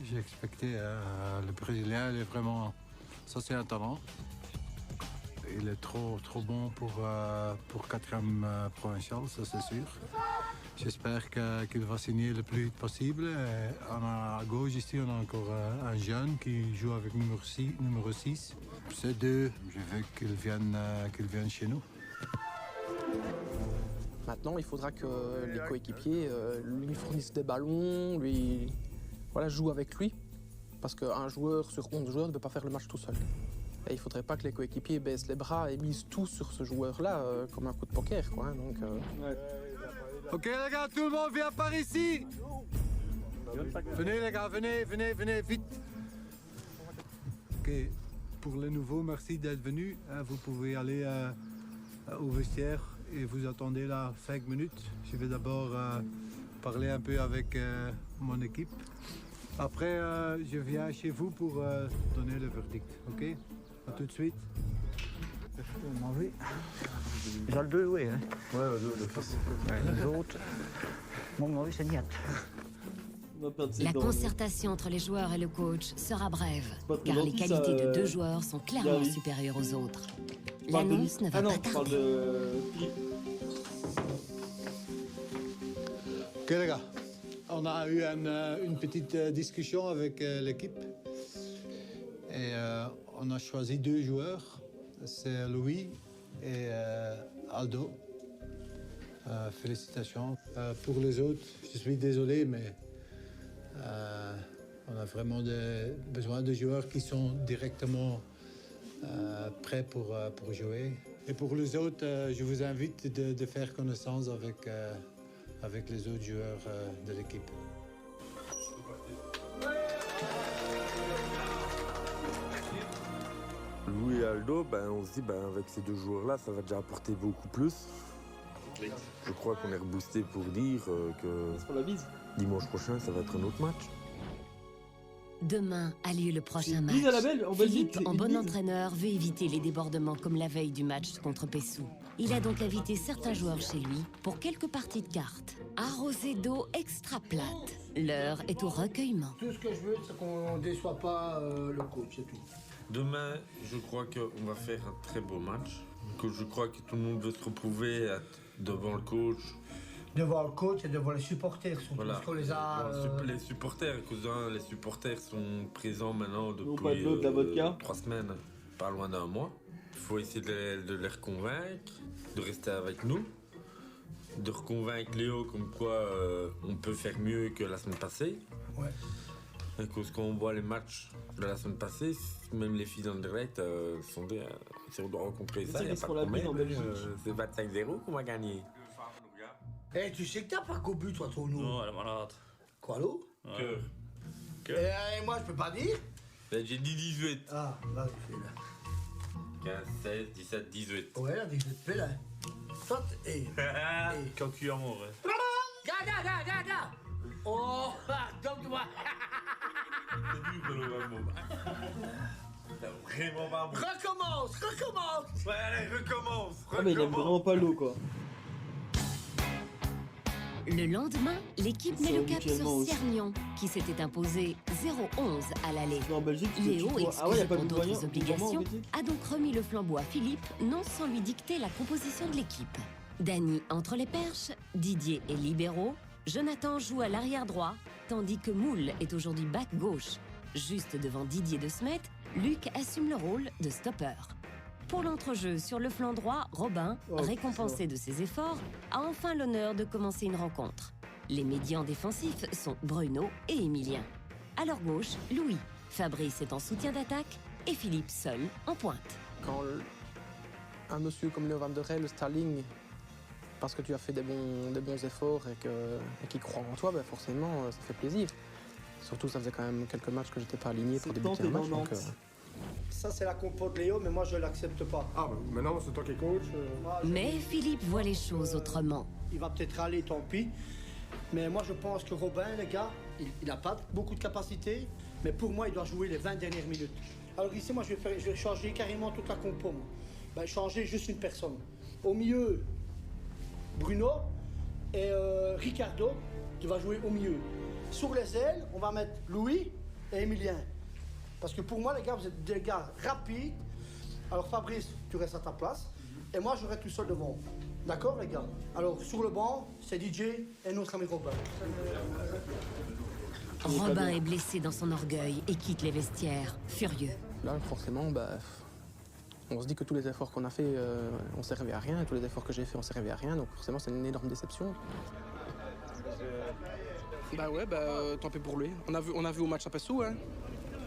Speaker 5: J'ai expecté, le Brésilien, il est vraiment, ça c'est un talent. Il est trop bon pour 4e provincial, ça c'est sûr. J'espère qu'il va signer le plus vite possible. À gauche ici, on a encore un jeune qui joue avec numéro 6. Ces deux, je veux qu'ils viennent chez nous.
Speaker 7: Maintenant, il faudra que les coéquipiers lui fournissent des ballons, joue avec lui. Parce qu'un joueur sur 11 joueurs ne peut pas faire le match tout seul. Et il ne faudrait pas que les coéquipiers baissent les bras et misent tout sur ce joueur-là comme un coup de poker, quoi. Hein, donc,
Speaker 5: Ok les gars, tout le monde vient par ici. Venez les gars, venez, vite. Ok, pour les nouveaux, merci d'être venus. Vous pouvez aller au vestiaire et vous attendez là 5 minutes. Je vais d'abord parler un peu avec mon équipe. Après, je viens chez vous pour donner le verdict, ok? À tout de suite.
Speaker 9: J'ai le 2, oui. Hein.
Speaker 22: Ouais, le fils.
Speaker 9: Les autres, mon c'est niette.
Speaker 2: La concertation entre les joueurs et le coach sera brève, car les qualités de 2 joueurs sont clairement supérieures aux autres. L'annonce ne va pas tarder.
Speaker 5: Ok les gars, on a eu une petite discussion avec l'équipe et on a choisi 2 joueurs, c'est Louis et Aldo. Félicitations. Pour les autres, je suis désolé, mais on a vraiment besoin de joueurs qui sont directement prêts pour jouer. Et pour les autres, je vous invite de faire connaissance avec les autres joueurs de l'équipe.
Speaker 4: Louis et Aldo, on se dit avec ces 2 joueurs-là, ça va déjà apporter beaucoup plus. Je crois qu'on est reboosté pour dire que dimanche prochain, ça va être un autre match.
Speaker 2: Demain a lieu le prochain match.
Speaker 1: Mise à la belle, en
Speaker 2: Philippe,
Speaker 1: Belgique,
Speaker 2: en bon
Speaker 1: mise.
Speaker 2: entraîneur, veut éviter les débordements comme la veille du match contre Pessou. Il a donc invité certains joueurs chez lui pour quelques parties de cartes. Arrosé d'eau extra plate. L'heure est au recueillement.
Speaker 9: Tout ce que je veux, c'est qu'on ne déçoit pas le coach, c'est tout.
Speaker 6: Demain, je crois qu'on va faire un très beau match.
Speaker 4: que je crois que tout le monde veut se retrouver devant le coach.
Speaker 9: Devant le coach et devant les supporters, surtout
Speaker 4: Voilà.
Speaker 9: parce qu'on les a...
Speaker 4: Les supporters, cousin, les supporters sont présents maintenant
Speaker 1: pas de
Speaker 4: depuis
Speaker 1: l'eau, de la vodka
Speaker 4: 3 semaines, pas loin d'un mois. Il faut essayer de les reconvaincre, de rester avec nous, de reconvaincre Léo comme quoi on peut faire mieux que la semaine passée.
Speaker 9: Ouais.
Speaker 4: Et que quand on voit les matchs de la semaine passée, même les filles en direct sont des... si on doit rencontrer ça,
Speaker 1: C'est
Speaker 4: il n'y a
Speaker 1: qu'ils
Speaker 4: pas
Speaker 1: seront
Speaker 4: de
Speaker 1: la bise
Speaker 4: problème.
Speaker 1: en Belgique.
Speaker 4: C'est 25-0 qu'on va gagner.
Speaker 9: Eh, tu sais que t'as pas qu'au but, toi, ton nom.
Speaker 11: Non, elle est malade.
Speaker 9: Quoi, l'eau
Speaker 4: Cœur.
Speaker 9: Et moi, je peux pas dire.
Speaker 4: Ben, j'ai dit 18.
Speaker 9: Ah, là, je fais là.
Speaker 4: 15, 16, 17, 18.
Speaker 9: Ouais, là, 18 fais là. Toi,
Speaker 11: Cocu amour.
Speaker 9: Gars. Oh, donne-moi.
Speaker 4: C'est vraiment pas bon.
Speaker 9: Recommence.
Speaker 4: Ouais, allez, recommence.
Speaker 1: Ah, mais il aime vraiment pas l'eau, quoi.
Speaker 2: Le lendemain, l'équipe met
Speaker 1: C'est
Speaker 2: le cap
Speaker 1: habituellement
Speaker 2: sur
Speaker 1: aussi.
Speaker 2: Ciernion, qui s'était imposé 0-11 à l'aller.
Speaker 1: En Belgique,
Speaker 2: Léo,
Speaker 1: tu vois.
Speaker 2: excusé
Speaker 1: Ah ouais, y a pas
Speaker 2: pour
Speaker 1: de
Speaker 2: d'autres
Speaker 1: voyant en
Speaker 2: obligations,
Speaker 1: Belgique.
Speaker 2: a donc remis le flambeau à Philippe, non sans lui dicter la composition de l'équipe. Dany entre les perches, Didier est libéraux, Jonathan joue à l'arrière droit, tandis que Moule est aujourd'hui back gauche. Juste devant Didier de Smet, Luc assume le rôle de stopper. Pour l'entrejeu sur le flanc droit, Robin, récompensé de ses efforts, a enfin l'honneur de commencer une rencontre. Les médians défensifs sont Bruno et Emilien. À leur gauche, Louis. Fabrice est en soutien d'attaque et Philippe seul en pointe.
Speaker 7: Quand un monsieur comme Léo Van der Rey, le Starling, parce que tu as fait des bons efforts et qu'il croit en toi, ben forcément, ça fait plaisir. Surtout, ça faisait quand même quelques matchs que j'étais pas aligné pour débuter un match. Donc,
Speaker 9: Ça, c'est la compote Léo, mais moi, je l'accepte pas.
Speaker 3: Ah, bah, maintenant, c'est toi qui es coach.
Speaker 2: Mais Philippe voit les choses autrement.
Speaker 9: Il va peut-être aller, tant pis. Mais moi, je pense que Robin, les gars, il n'a pas beaucoup de capacité. Mais pour moi, il doit jouer les 20 dernières minutes. Alors ici, moi, je vais changer carrément toute la compo. Moi. Ben, changer juste une personne. Au milieu, Bruno et Ricardo, qui va jouer au milieu. Sur les ailes, on va mettre Louis et Emilien. Parce que pour moi, les gars, vous êtes des gars rapides. Alors Fabrice, tu restes à ta place. Et moi, je reste tout seul devant. D'accord, les gars? Alors, sur le banc, c'est DJ et notre ami Robin.
Speaker 2: Robin est blessé dans son orgueil et quitte les vestiaires, furieux.
Speaker 7: là, forcément, on se dit que tous les efforts qu'on a fait, on servait à rien. Et tous les efforts que j'ai fait, on servait à rien. Donc forcément, c'est une énorme déception. Tant pis pour lui. On a vu au match à Pessou, hein.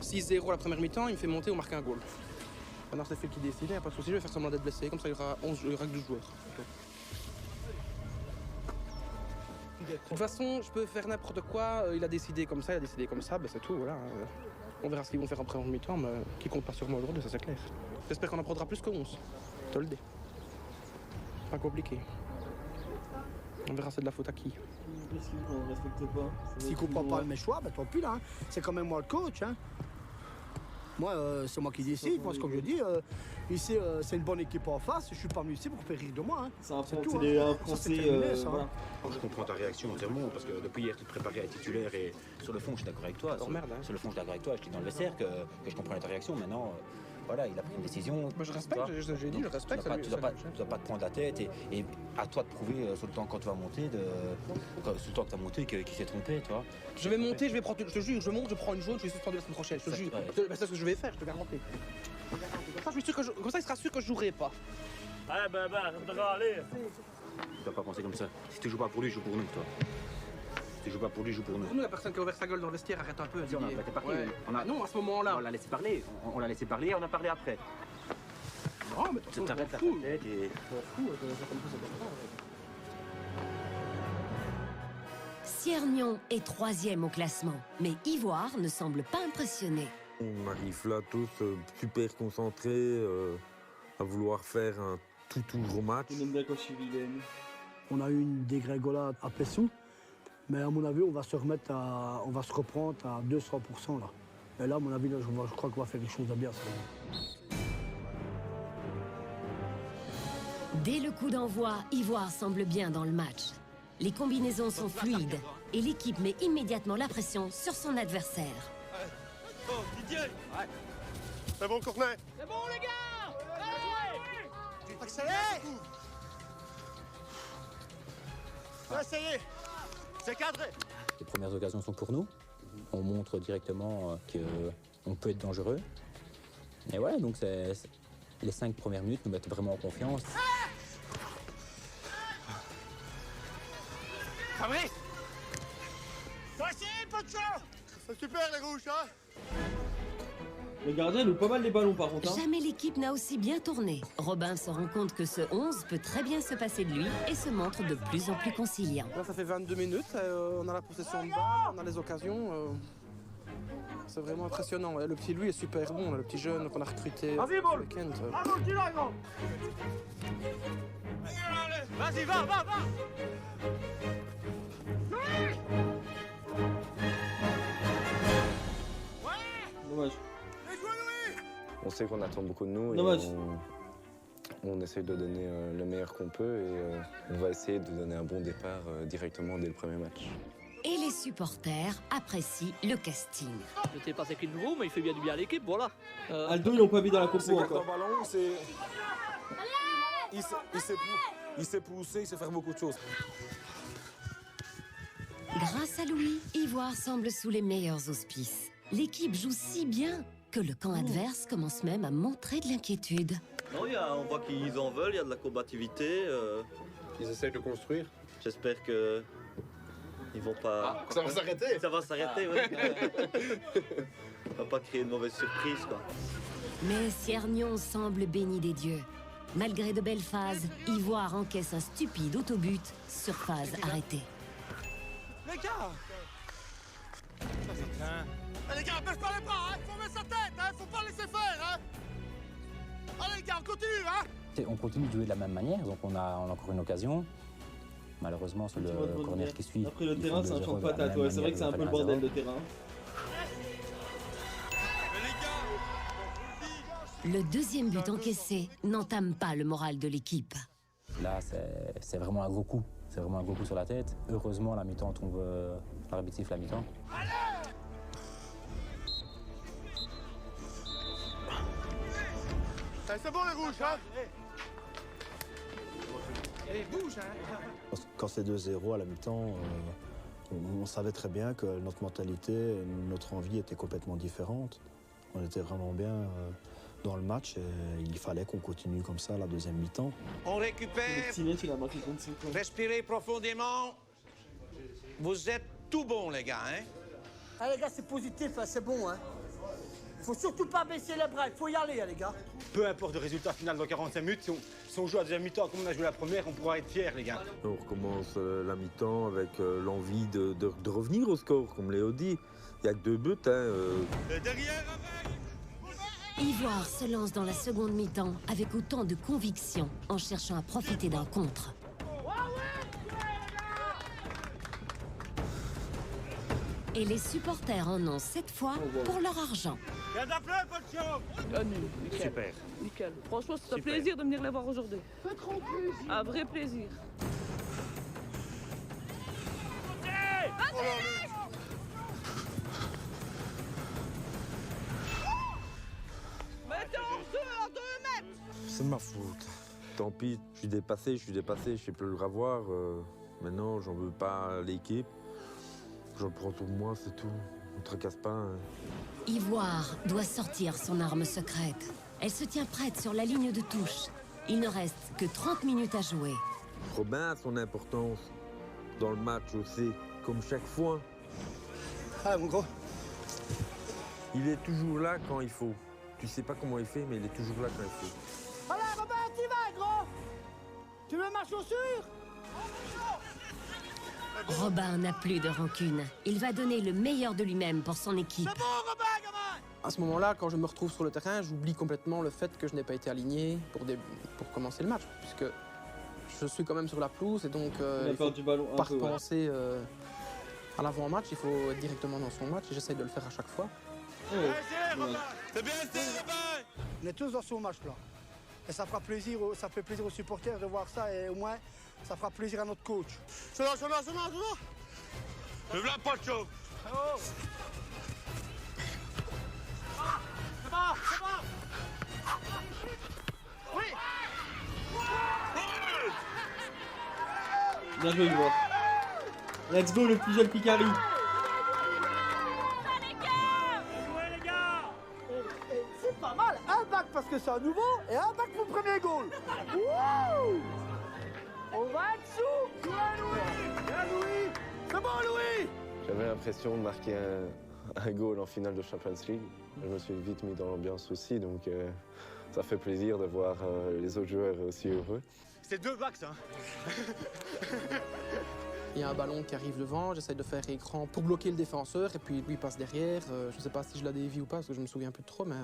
Speaker 7: 6-0 la première mi-temps, il me fait monter, on marque un goal. Maintenant, c'est Phil qui décide, il n'y a pas de souci, je vais faire semblant d'être blessé, comme ça il y aura que 12 joueurs. De toute façon, je peux faire n'importe quoi, il a décidé comme ça, c'est tout, voilà. On verra ce qu'ils vont faire en première mi-temps, mais qui compte pas sur moi aujourd'hui, ça c'est clair. J'espère qu'on en prendra plus que 11, je te le dis. Pas compliqué. On verra c'est de la faute à qui.
Speaker 1: On respecte pas.
Speaker 9: S'il ne comprend pas mes choix, tant pis là. Hein. C'est quand même moi le coach. Hein. Moi, c'est moi qui décide. Moi, comme je dis, ici, c'est une bonne équipe en face. Je suis pas venu ici pour faire rire de moi. Hein.
Speaker 1: C'est
Speaker 9: tout.
Speaker 1: des
Speaker 9: Hein.
Speaker 1: Français.
Speaker 9: Voilà.
Speaker 12: Je comprends ta réaction entièrement, parce que depuis hier, tu te préparais à être titulaire et sur le fond, je suis d'accord avec toi. Sur le fond, je suis d'accord avec toi. Je dis dans le vestiaire que je comprends ta réaction. Maintenant, voilà, il a pris une décision.
Speaker 7: Je respecte, j'ai dit, je respecte.
Speaker 12: Tu ne dois pas te prendre la tête et à toi de prouver sur le temps quand tu vas monter, sur le temps que tu as monté, qui s'est trompé, toi.
Speaker 7: Je vais monter, je vais prendre, je te jure, je monte, je prends une jaune, je vais suspendu la semaine prochaine, je te jure. C'est ce que je vais faire, je te garantis. Comme ça, il sera sûr que je jouerai pas.
Speaker 11: Allez, allez.
Speaker 12: Tu dois pas penser comme ça. Si tu joues pas pour lui, joue pour nous, toi. Si tu joues pas pour lui, joue pour nous.
Speaker 7: Nous, la personne qui a ouvert sa gueule dans le vestiaire, arrête un peu.
Speaker 12: Non,
Speaker 7: à ce moment-là.
Speaker 12: On l'a laissé parler. On l'a laissé parler et on a parlé après.
Speaker 7: Non, mais
Speaker 12: tu t'arrêtes la tête et...
Speaker 2: Ciernion est 3e au classement, mais Ivoire ne semble pas impressionné.
Speaker 4: On arrive là tous super concentrés, à vouloir faire un tout gros match.
Speaker 9: On a eu une dégringolade à Pessou, mais à mon avis, on va se reprendre à 200% là. Et là, à mon avis, là, je crois qu'on va faire quelque chose de bien.
Speaker 2: Dès le coup d'envoi, Ivoire semble bien dans le match. Les combinaisons sont fluides et l'équipe met immédiatement la pression sur son adversaire.
Speaker 15: Oh, Didier! Ouais. C'est bon, Courtenay?
Speaker 11: C'est bon, les gars!
Speaker 22: Accélère. Essayez. C'est cadré.
Speaker 12: Les premières occasions sont pour nous. On montre directement qu'on peut être dangereux. Et ouais, donc les 5 premières minutes nous mettent vraiment en confiance.
Speaker 22: Fabrice. Voici, peu de chance. C'est super les rouges, hein.
Speaker 1: Le gardien loupe pas mal les ballons par contre. Hein.
Speaker 2: Jamais l'équipe n'a aussi bien tourné. Robin se rend compte que ce 11 peut très bien se passer de lui et se montre de plus en plus conciliant.
Speaker 7: Là, ça fait 22 minutes, on a la possession de balle, on a les occasions. C'est vraiment impressionnant. Le petit Louis est super bon, le petit jeune qu'on a recruté ce week-end.
Speaker 22: Vas-y, va.
Speaker 1: Dommage.
Speaker 6: On sait qu'on attend beaucoup de nous
Speaker 1: Dommage.
Speaker 6: et on essaye de donner le meilleur qu'on peut et on va essayer de donner un bon départ directement dès le premier match.
Speaker 2: Et les supporters apprécient le casting.
Speaker 10: Je t'ai passé qu'une roue, mais il fait bien du bien à l'équipe, voilà.
Speaker 1: Aldo, ils l'ont pas mis dans la compo encore.
Speaker 22: Le ballon, il s'est poussé, il sait faire beaucoup de choses.
Speaker 2: Grâce à Louis, Ivoire semble sous les meilleurs auspices. L'équipe joue si bien que le camp adverse commence même à montrer de l'inquiétude.
Speaker 23: Non, on voit qu'ils en veulent, il y a de la combativité.
Speaker 22: Ils essayent de construire.
Speaker 23: J'espère que ils vont pas.
Speaker 22: Ça va s'arrêter.
Speaker 23: Ça va s'arrêter, oui. On va pas créer une mauvaise surprise, quoi.
Speaker 2: Mais Siergnon semble béni des dieux. Malgré de belles phases, Ivoire encaisse un stupide autobut sur phase arrêtée.
Speaker 22: Les gars! Les gars, baisse pas les bras, hein. Faut mettre sa tête, hein. Faut pas laisser faire, hein. Allez les gars, on continue, hein.
Speaker 12: On continue de jouer de la même manière, donc on a encore une occasion. Malheureusement, sur le corner qui suit.
Speaker 1: Après le terrain, c'est un champ de patates. Ouais, c'est vrai que c'est un peu le bordel de terrain.
Speaker 2: Le deuxième but encaissé n'entame pas le moral de l'équipe.
Speaker 12: Là, c'est vraiment un gros coup. C'est vraiment un gros coup sur la tête. Heureusement, la mi-temps tombe. L'arbitre siffle la mi-temps.
Speaker 22: C'est bon les rouges, hein. Allez, bouge, hein.
Speaker 24: Quand c'est 2-0 à la mi-temps, on savait très bien que notre mentalité, notre envie était complètement différente. On était vraiment bien dans le match et il fallait qu'on continue comme ça la deuxième mi-temps.
Speaker 22: On récupère. Respirez profondément. Vous êtes tout bon, les gars, hein.
Speaker 9: Ah, les gars, c'est positif, hein, c'est bon, hein. Faut surtout pas baisser les bras, il faut y aller, hein, les gars.
Speaker 22: Peu importe le résultat final dans 45 minutes, si on joue à la deuxième mi-temps comme on a joué la première, on pourra être fiers, les gars.
Speaker 4: On recommence la mi-temps avec l'envie de revenir au score, comme Léo dit. Il n'y a que 2 buts.
Speaker 22: Derrière,
Speaker 2: Ivoire se lance dans la seconde mi-temps avec autant de conviction en cherchant à profiter d'un contre. Et les supporters en ont cette fois pour leur argent.
Speaker 10: Nickel.
Speaker 22: Super.
Speaker 10: Nickel. Franchement, c'est un plaisir de venir les voir aujourd'hui. Un vrai plaisir. Mettez en 2 mètres.
Speaker 4: C'est de ma faute. Tant pis, je suis dépassé, je sais plus le revoir. Maintenant, j'en veux pas à l'équipe. J'en prends pour moi, c'est tout. On ne tracasse pas. Hein.
Speaker 2: Ivoire doit sortir son arme secrète. Elle se tient prête sur la ligne de touche. Il ne reste que 30 minutes à jouer.
Speaker 4: Robin a son importance dans le match aussi, comme chaque fois.
Speaker 22: Ah, mon gros.
Speaker 4: Il est toujours là quand il faut. Tu sais pas comment il fait, mais il est toujours là quand il faut.
Speaker 9: Allez, Robin, t'y vas, gros. Tu veux ma chaussure?
Speaker 2: Robin n'a plus de rancune. Il va donner le meilleur de lui-même pour son équipe.
Speaker 7: À ce moment-là, quand je me retrouve sur le terrain, j'oublie complètement le fait que je n'ai pas été aligné pour commencer le match, puisque je suis quand même sur la pelouse et donc il faut pas repenser à l'avant-match, il faut être directement dans son match et j'essaye de le faire à chaque fois.
Speaker 22: C'est bien,
Speaker 9: On est tous dans son match là. Et ça fera plaisir, ça fait plaisir aux supporters de voir ça et au moins ça fera plaisir à notre coach.
Speaker 22: Je là. Lève la poche, chaud.
Speaker 9: C'est bon. Oui.
Speaker 1: Bien joué, joueur. Let's go, le plus jeune Picari.
Speaker 9: C'est pas mal, un bac parce que c'est un nouveau et un bac pour le premier goal. Wouh! On va être sous. Bien Louis! Bien Louis! C'est bon Louis!
Speaker 6: J'avais l'impression de marquer un goal en finale de Champions League. Je me suis vite mis dans l'ambiance aussi, donc ça fait plaisir de voir les autres joueurs aussi heureux.
Speaker 9: C'est 2 bacs ça.
Speaker 7: Il y a un ballon qui arrive devant, j'essaie de faire écran pour bloquer le défenseur et puis lui passe derrière. Je ne sais pas si je la dévie ou pas parce que je me souviens plus de trop, mais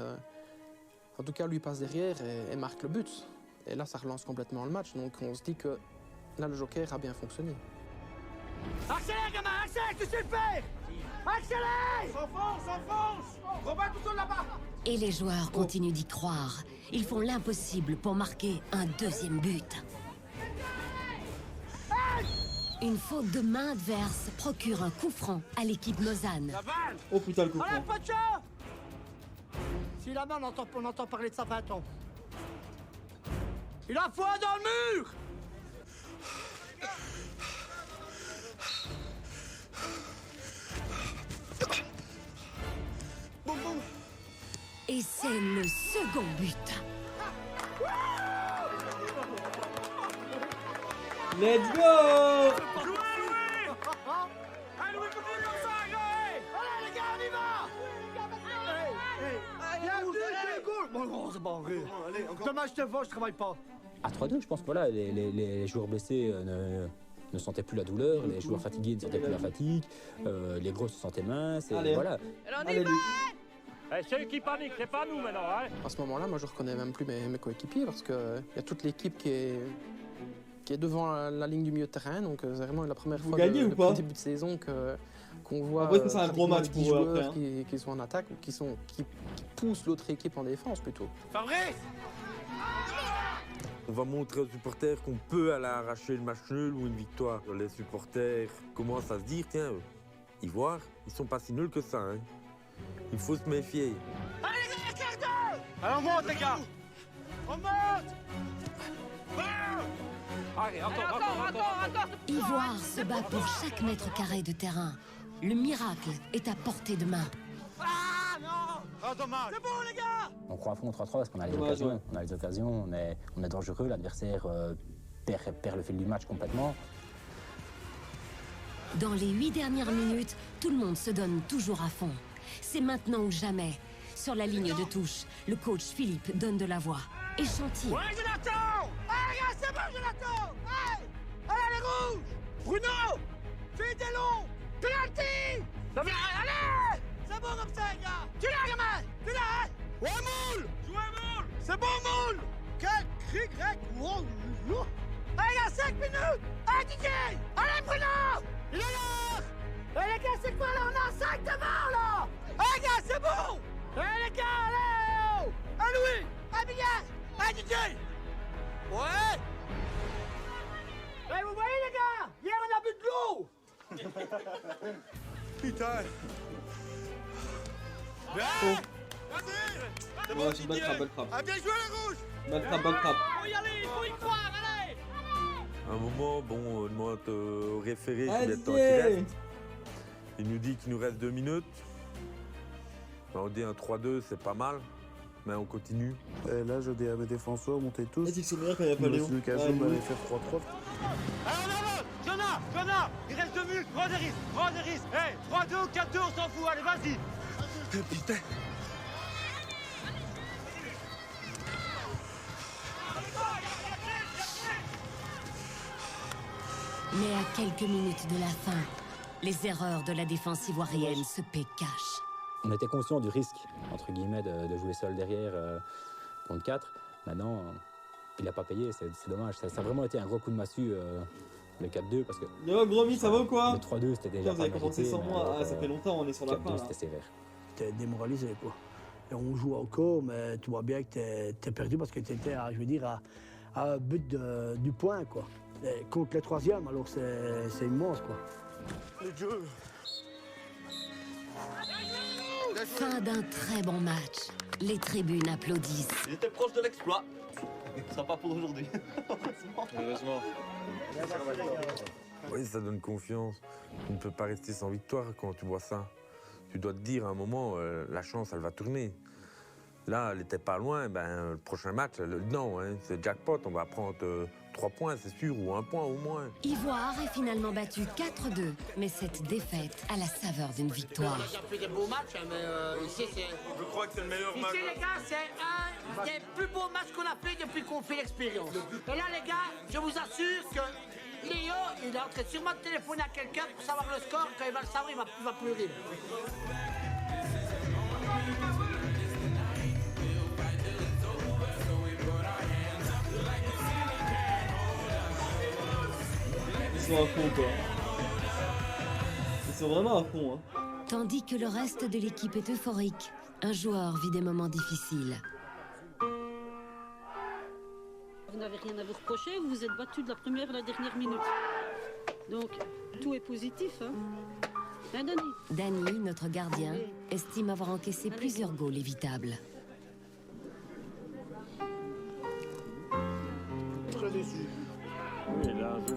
Speaker 7: en tout cas lui passe derrière et marque le but. Et là ça relance complètement le match, donc on se dit que là le joker a bien fonctionné.
Speaker 9: Accélère gamin, accélère, tu sais le faire! Accélère! S'enfonce! Robin tout seul là-bas!
Speaker 2: Et les joueurs continuent d'y croire. Ils font l'impossible pour marquer un deuxième but. Une faute de main adverse procure un coup franc à l'équipe Lausanne.
Speaker 1: Oh putain, le coup
Speaker 9: Allez,
Speaker 1: franc.
Speaker 9: Pocho! Si là-bas on entend parler de ça 20 ans. Il a foi dans le mur! Boum, boum.
Speaker 2: Et c'est le second but.
Speaker 1: Let's go!
Speaker 9: Allez, Louis, continue comme ça, allez! Allez, les gars, on y va! Bienvenue, c'est cool! Bon, c'est pas vrai. Demain, je te vois, je travaille pas.
Speaker 12: À 3-2, je pense que voilà, les joueurs blessés ne sentaient plus la douleur, les joueurs fatigués ne sentaient plus la fatigue, les gros se sentaient minces, et
Speaker 1: Allez.
Speaker 12: voilà.
Speaker 1: Allez, Luc.
Speaker 11: C'est eux qui paniquent, c'est pas nous maintenant. Hein.
Speaker 7: À ce moment-là, moi je reconnais même plus mes coéquipiers parce qu'il y a toute l'équipe qui est devant la ligne du milieu de terrain, donc c'est vraiment la première fois
Speaker 1: gagnez ou
Speaker 7: depuis
Speaker 1: pas
Speaker 7: le début de saison qu'on voit
Speaker 1: Après, c'est un gros match
Speaker 7: 10
Speaker 1: pour eux
Speaker 7: joueurs
Speaker 1: après, hein.
Speaker 7: qui sont en attaque ou qui poussent l'autre équipe en défense plutôt.
Speaker 9: Fabrice!
Speaker 4: On va montrer aux supporters qu'on peut aller arracher le match nul ou une victoire. Les supporters commencent à se dire, tiens, Ivoire, ils sont pas si nuls que ça. Hein. Il faut se méfier.
Speaker 9: Allez, les gars, quart d'heure! Allez, on monte, les gars! On monte!
Speaker 11: Allez, encore.
Speaker 2: Ivoire se bat pour chaque mètre carré de terrain. Le miracle est à portée de main.
Speaker 9: Ah, non! Ah, dommage! C'est bon, les gars!
Speaker 12: On croit à fond 3-3 parce qu'on a les
Speaker 1: Ouais,
Speaker 12: occasions,
Speaker 1: ouais.
Speaker 12: on est dangereux, l'adversaire perd le fil du match complètement.
Speaker 2: Dans les 8 dernières minutes, tout le monde se donne toujours à fond. C'est maintenant ou jamais. Sur la ligne de touche, le coach Philippe donne de la voix. Échantille.
Speaker 9: Ouais, Jonathan! Allez, gars, c'est bon, Jonathan! Hey! Allez, les rouges! Bruno! Fais des longs! Penalty! Allez! C'est bon comme ça, les gars! Tu l'as, gamin! Tu l'as, hein? Ouais, moule! Jouez, moule! C'est bon, moule! Quel cri grec! Allez, gars, 5 minutes! Allez, Didier! Allez, Bruno! Il est là! Allez, les gars, c'est quoi, là? On a 5 devant, là! Allez, gars, c'est bon! Allez, les gars, allez! Allez, Louis! Allez, Miguel! Allez, Didier! Ouais! Allez, vous voyez, les gars? Hier, on a bu de l'eau! Putain! Bien! Vas-y!
Speaker 1: Ouais, c'est bonne frappe.
Speaker 9: Ah, bien joué, les rouges!
Speaker 1: Bonne frappe.
Speaker 9: Faut y aller, il faut y croire, allez!
Speaker 4: À un moment, bon, on demande au référé combien de temps il
Speaker 1: Allez!
Speaker 4: reste. Il nous dit qu'il nous reste 2 minutes. Ben, on dit un 3-2, c'est pas mal. Mais on continue.
Speaker 3: Et là, je dis à mes défenseurs, montez tous.
Speaker 1: Vas-y, c'est meilleur quand il n'y a pas
Speaker 3: Il me
Speaker 1: Léon.
Speaker 3: reste l'occasion
Speaker 1: Ouais,
Speaker 3: d'aller
Speaker 1: Louis.
Speaker 3: faire 3-3.
Speaker 9: Allez, on avance! Jonah! Il reste 2 minutes, prends des risques! Hey, 3-2 ou 4-2, on s'en fout, allez, vas-y! Putain!
Speaker 2: Mais à quelques minutes de la fin, les erreurs de la défense ivoirienne se paient cash.
Speaker 12: On était conscient du risque, entre guillemets, de jouer seul derrière contre 4. Maintenant, il n'a pas payé, c'est dommage. Ça a vraiment été un gros coup de massue, le 4-2, parce que...
Speaker 1: Yo, gros mi, ça va ou quoi?
Speaker 12: Le 3-2, c'était déjà
Speaker 1: Putain, vous avez
Speaker 12: pas
Speaker 1: commencé
Speaker 12: mérité,
Speaker 1: sans
Speaker 12: mais
Speaker 1: moi.
Speaker 12: alors,
Speaker 1: Ah, ça fait longtemps, on est sur la fin.
Speaker 12: 4-2,
Speaker 1: là.
Speaker 12: c'était sévère.
Speaker 13: T'es démoralisé, quoi. Et on joue encore, mais tu vois bien que t'es perdu parce que t'étais, je veux dire, à un but du point, quoi. Et contre les 3e, alors c'est immense, quoi.
Speaker 9: Le Dieu!
Speaker 2: Fin d'un très bon match. Les tribunes applaudissent.
Speaker 23: Il était proche de l'exploit. Ce sera pas pour aujourd'hui.
Speaker 4: Heureusement. Oui, ça donne confiance. Tu ne peux pas rester sans victoire quand tu vois ça. Tu dois te dire à un moment, la chance, elle va tourner. Là, elle n'était pas loin, le prochain match, non, hein, c'est jackpot, on va prendre 3 points, c'est sûr, ou 1 point au moins.
Speaker 2: Ivoire est finalement battu 4-2, mais cette défaite a la saveur d'une victoire.
Speaker 9: On a déjà fait des beaux matchs, hein, mais ici c'est...
Speaker 21: Je crois que c'est le meilleur match.
Speaker 9: Ici les gars, c'est un des plus beaux matchs qu'on a fait depuis qu'on fait l'expérience. Et là les gars, je vous assure que Léo, il est en train sûrement de téléphoner à quelqu'un pour savoir le score. Quand il va le savoir, il va pleurer.
Speaker 1: Ils sont à fond, quoi. Ils sont vraiment à fond, hein.
Speaker 2: Tandis que le reste de l'équipe est euphorique, un joueur vit des moments difficiles.
Speaker 14: Vous n'avez rien à vous reprocher, vous vous êtes battu de la première à la dernière minute. Donc, tout est positif, hein, Danny?
Speaker 2: Danny, notre gardien, estime avoir encaissé plusieurs goals évitables.
Speaker 3: Très déçu.
Speaker 4: Oui, là, un peu.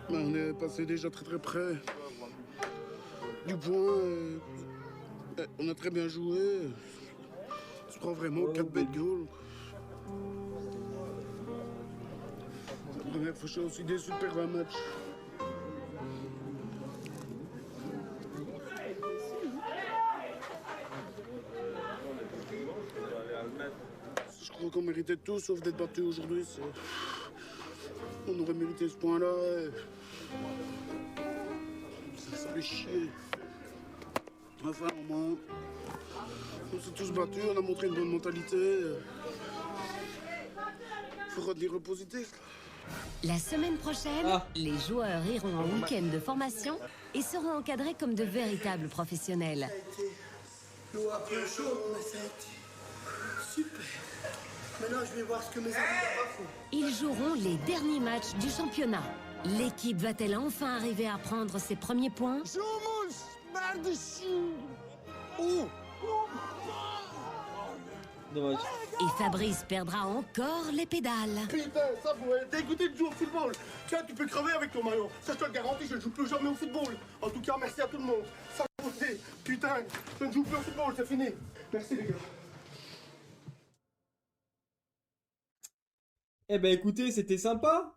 Speaker 3: On est passé déjà très près du point. On a très bien joué. On se prend vraiment 4 bêtes goals. La première fois, je suis aussi déçu de perdre un match. Je crois qu'on méritait tout sauf d'être battu aujourd'hui. On aurait mérité ce point-là. Ça fait chier. Enfin, au moins, on s'est tous battus, on a montré une bonne mentalité. Faut retenir le positif.
Speaker 2: La semaine prochaine, les joueurs iront en week-end de formation et seront encadrés comme de véritables professionnels.
Speaker 9: L'eau un peu chaude, mais ça a été super. Maintenant, je vais voir ce que mes amis là-bas font.
Speaker 2: Ils joueront les derniers matchs du championnat. L'équipe va-t-elle enfin arriver à prendre ses premiers points?
Speaker 1: Dommage.
Speaker 2: Et Fabrice perdra encore les pédales.
Speaker 15: Putain, ça vous être dégoûté de jouer au football. Tiens, tu peux crever avec ton maillot. Ça, je te le garantis, je ne joue plus jamais au football. En tout cas, merci à tout le monde. Ça vous est. Putain, je ne joue plus au football, c'est fini. Merci les gars.
Speaker 1: Eh ben écoutez, c'était sympa.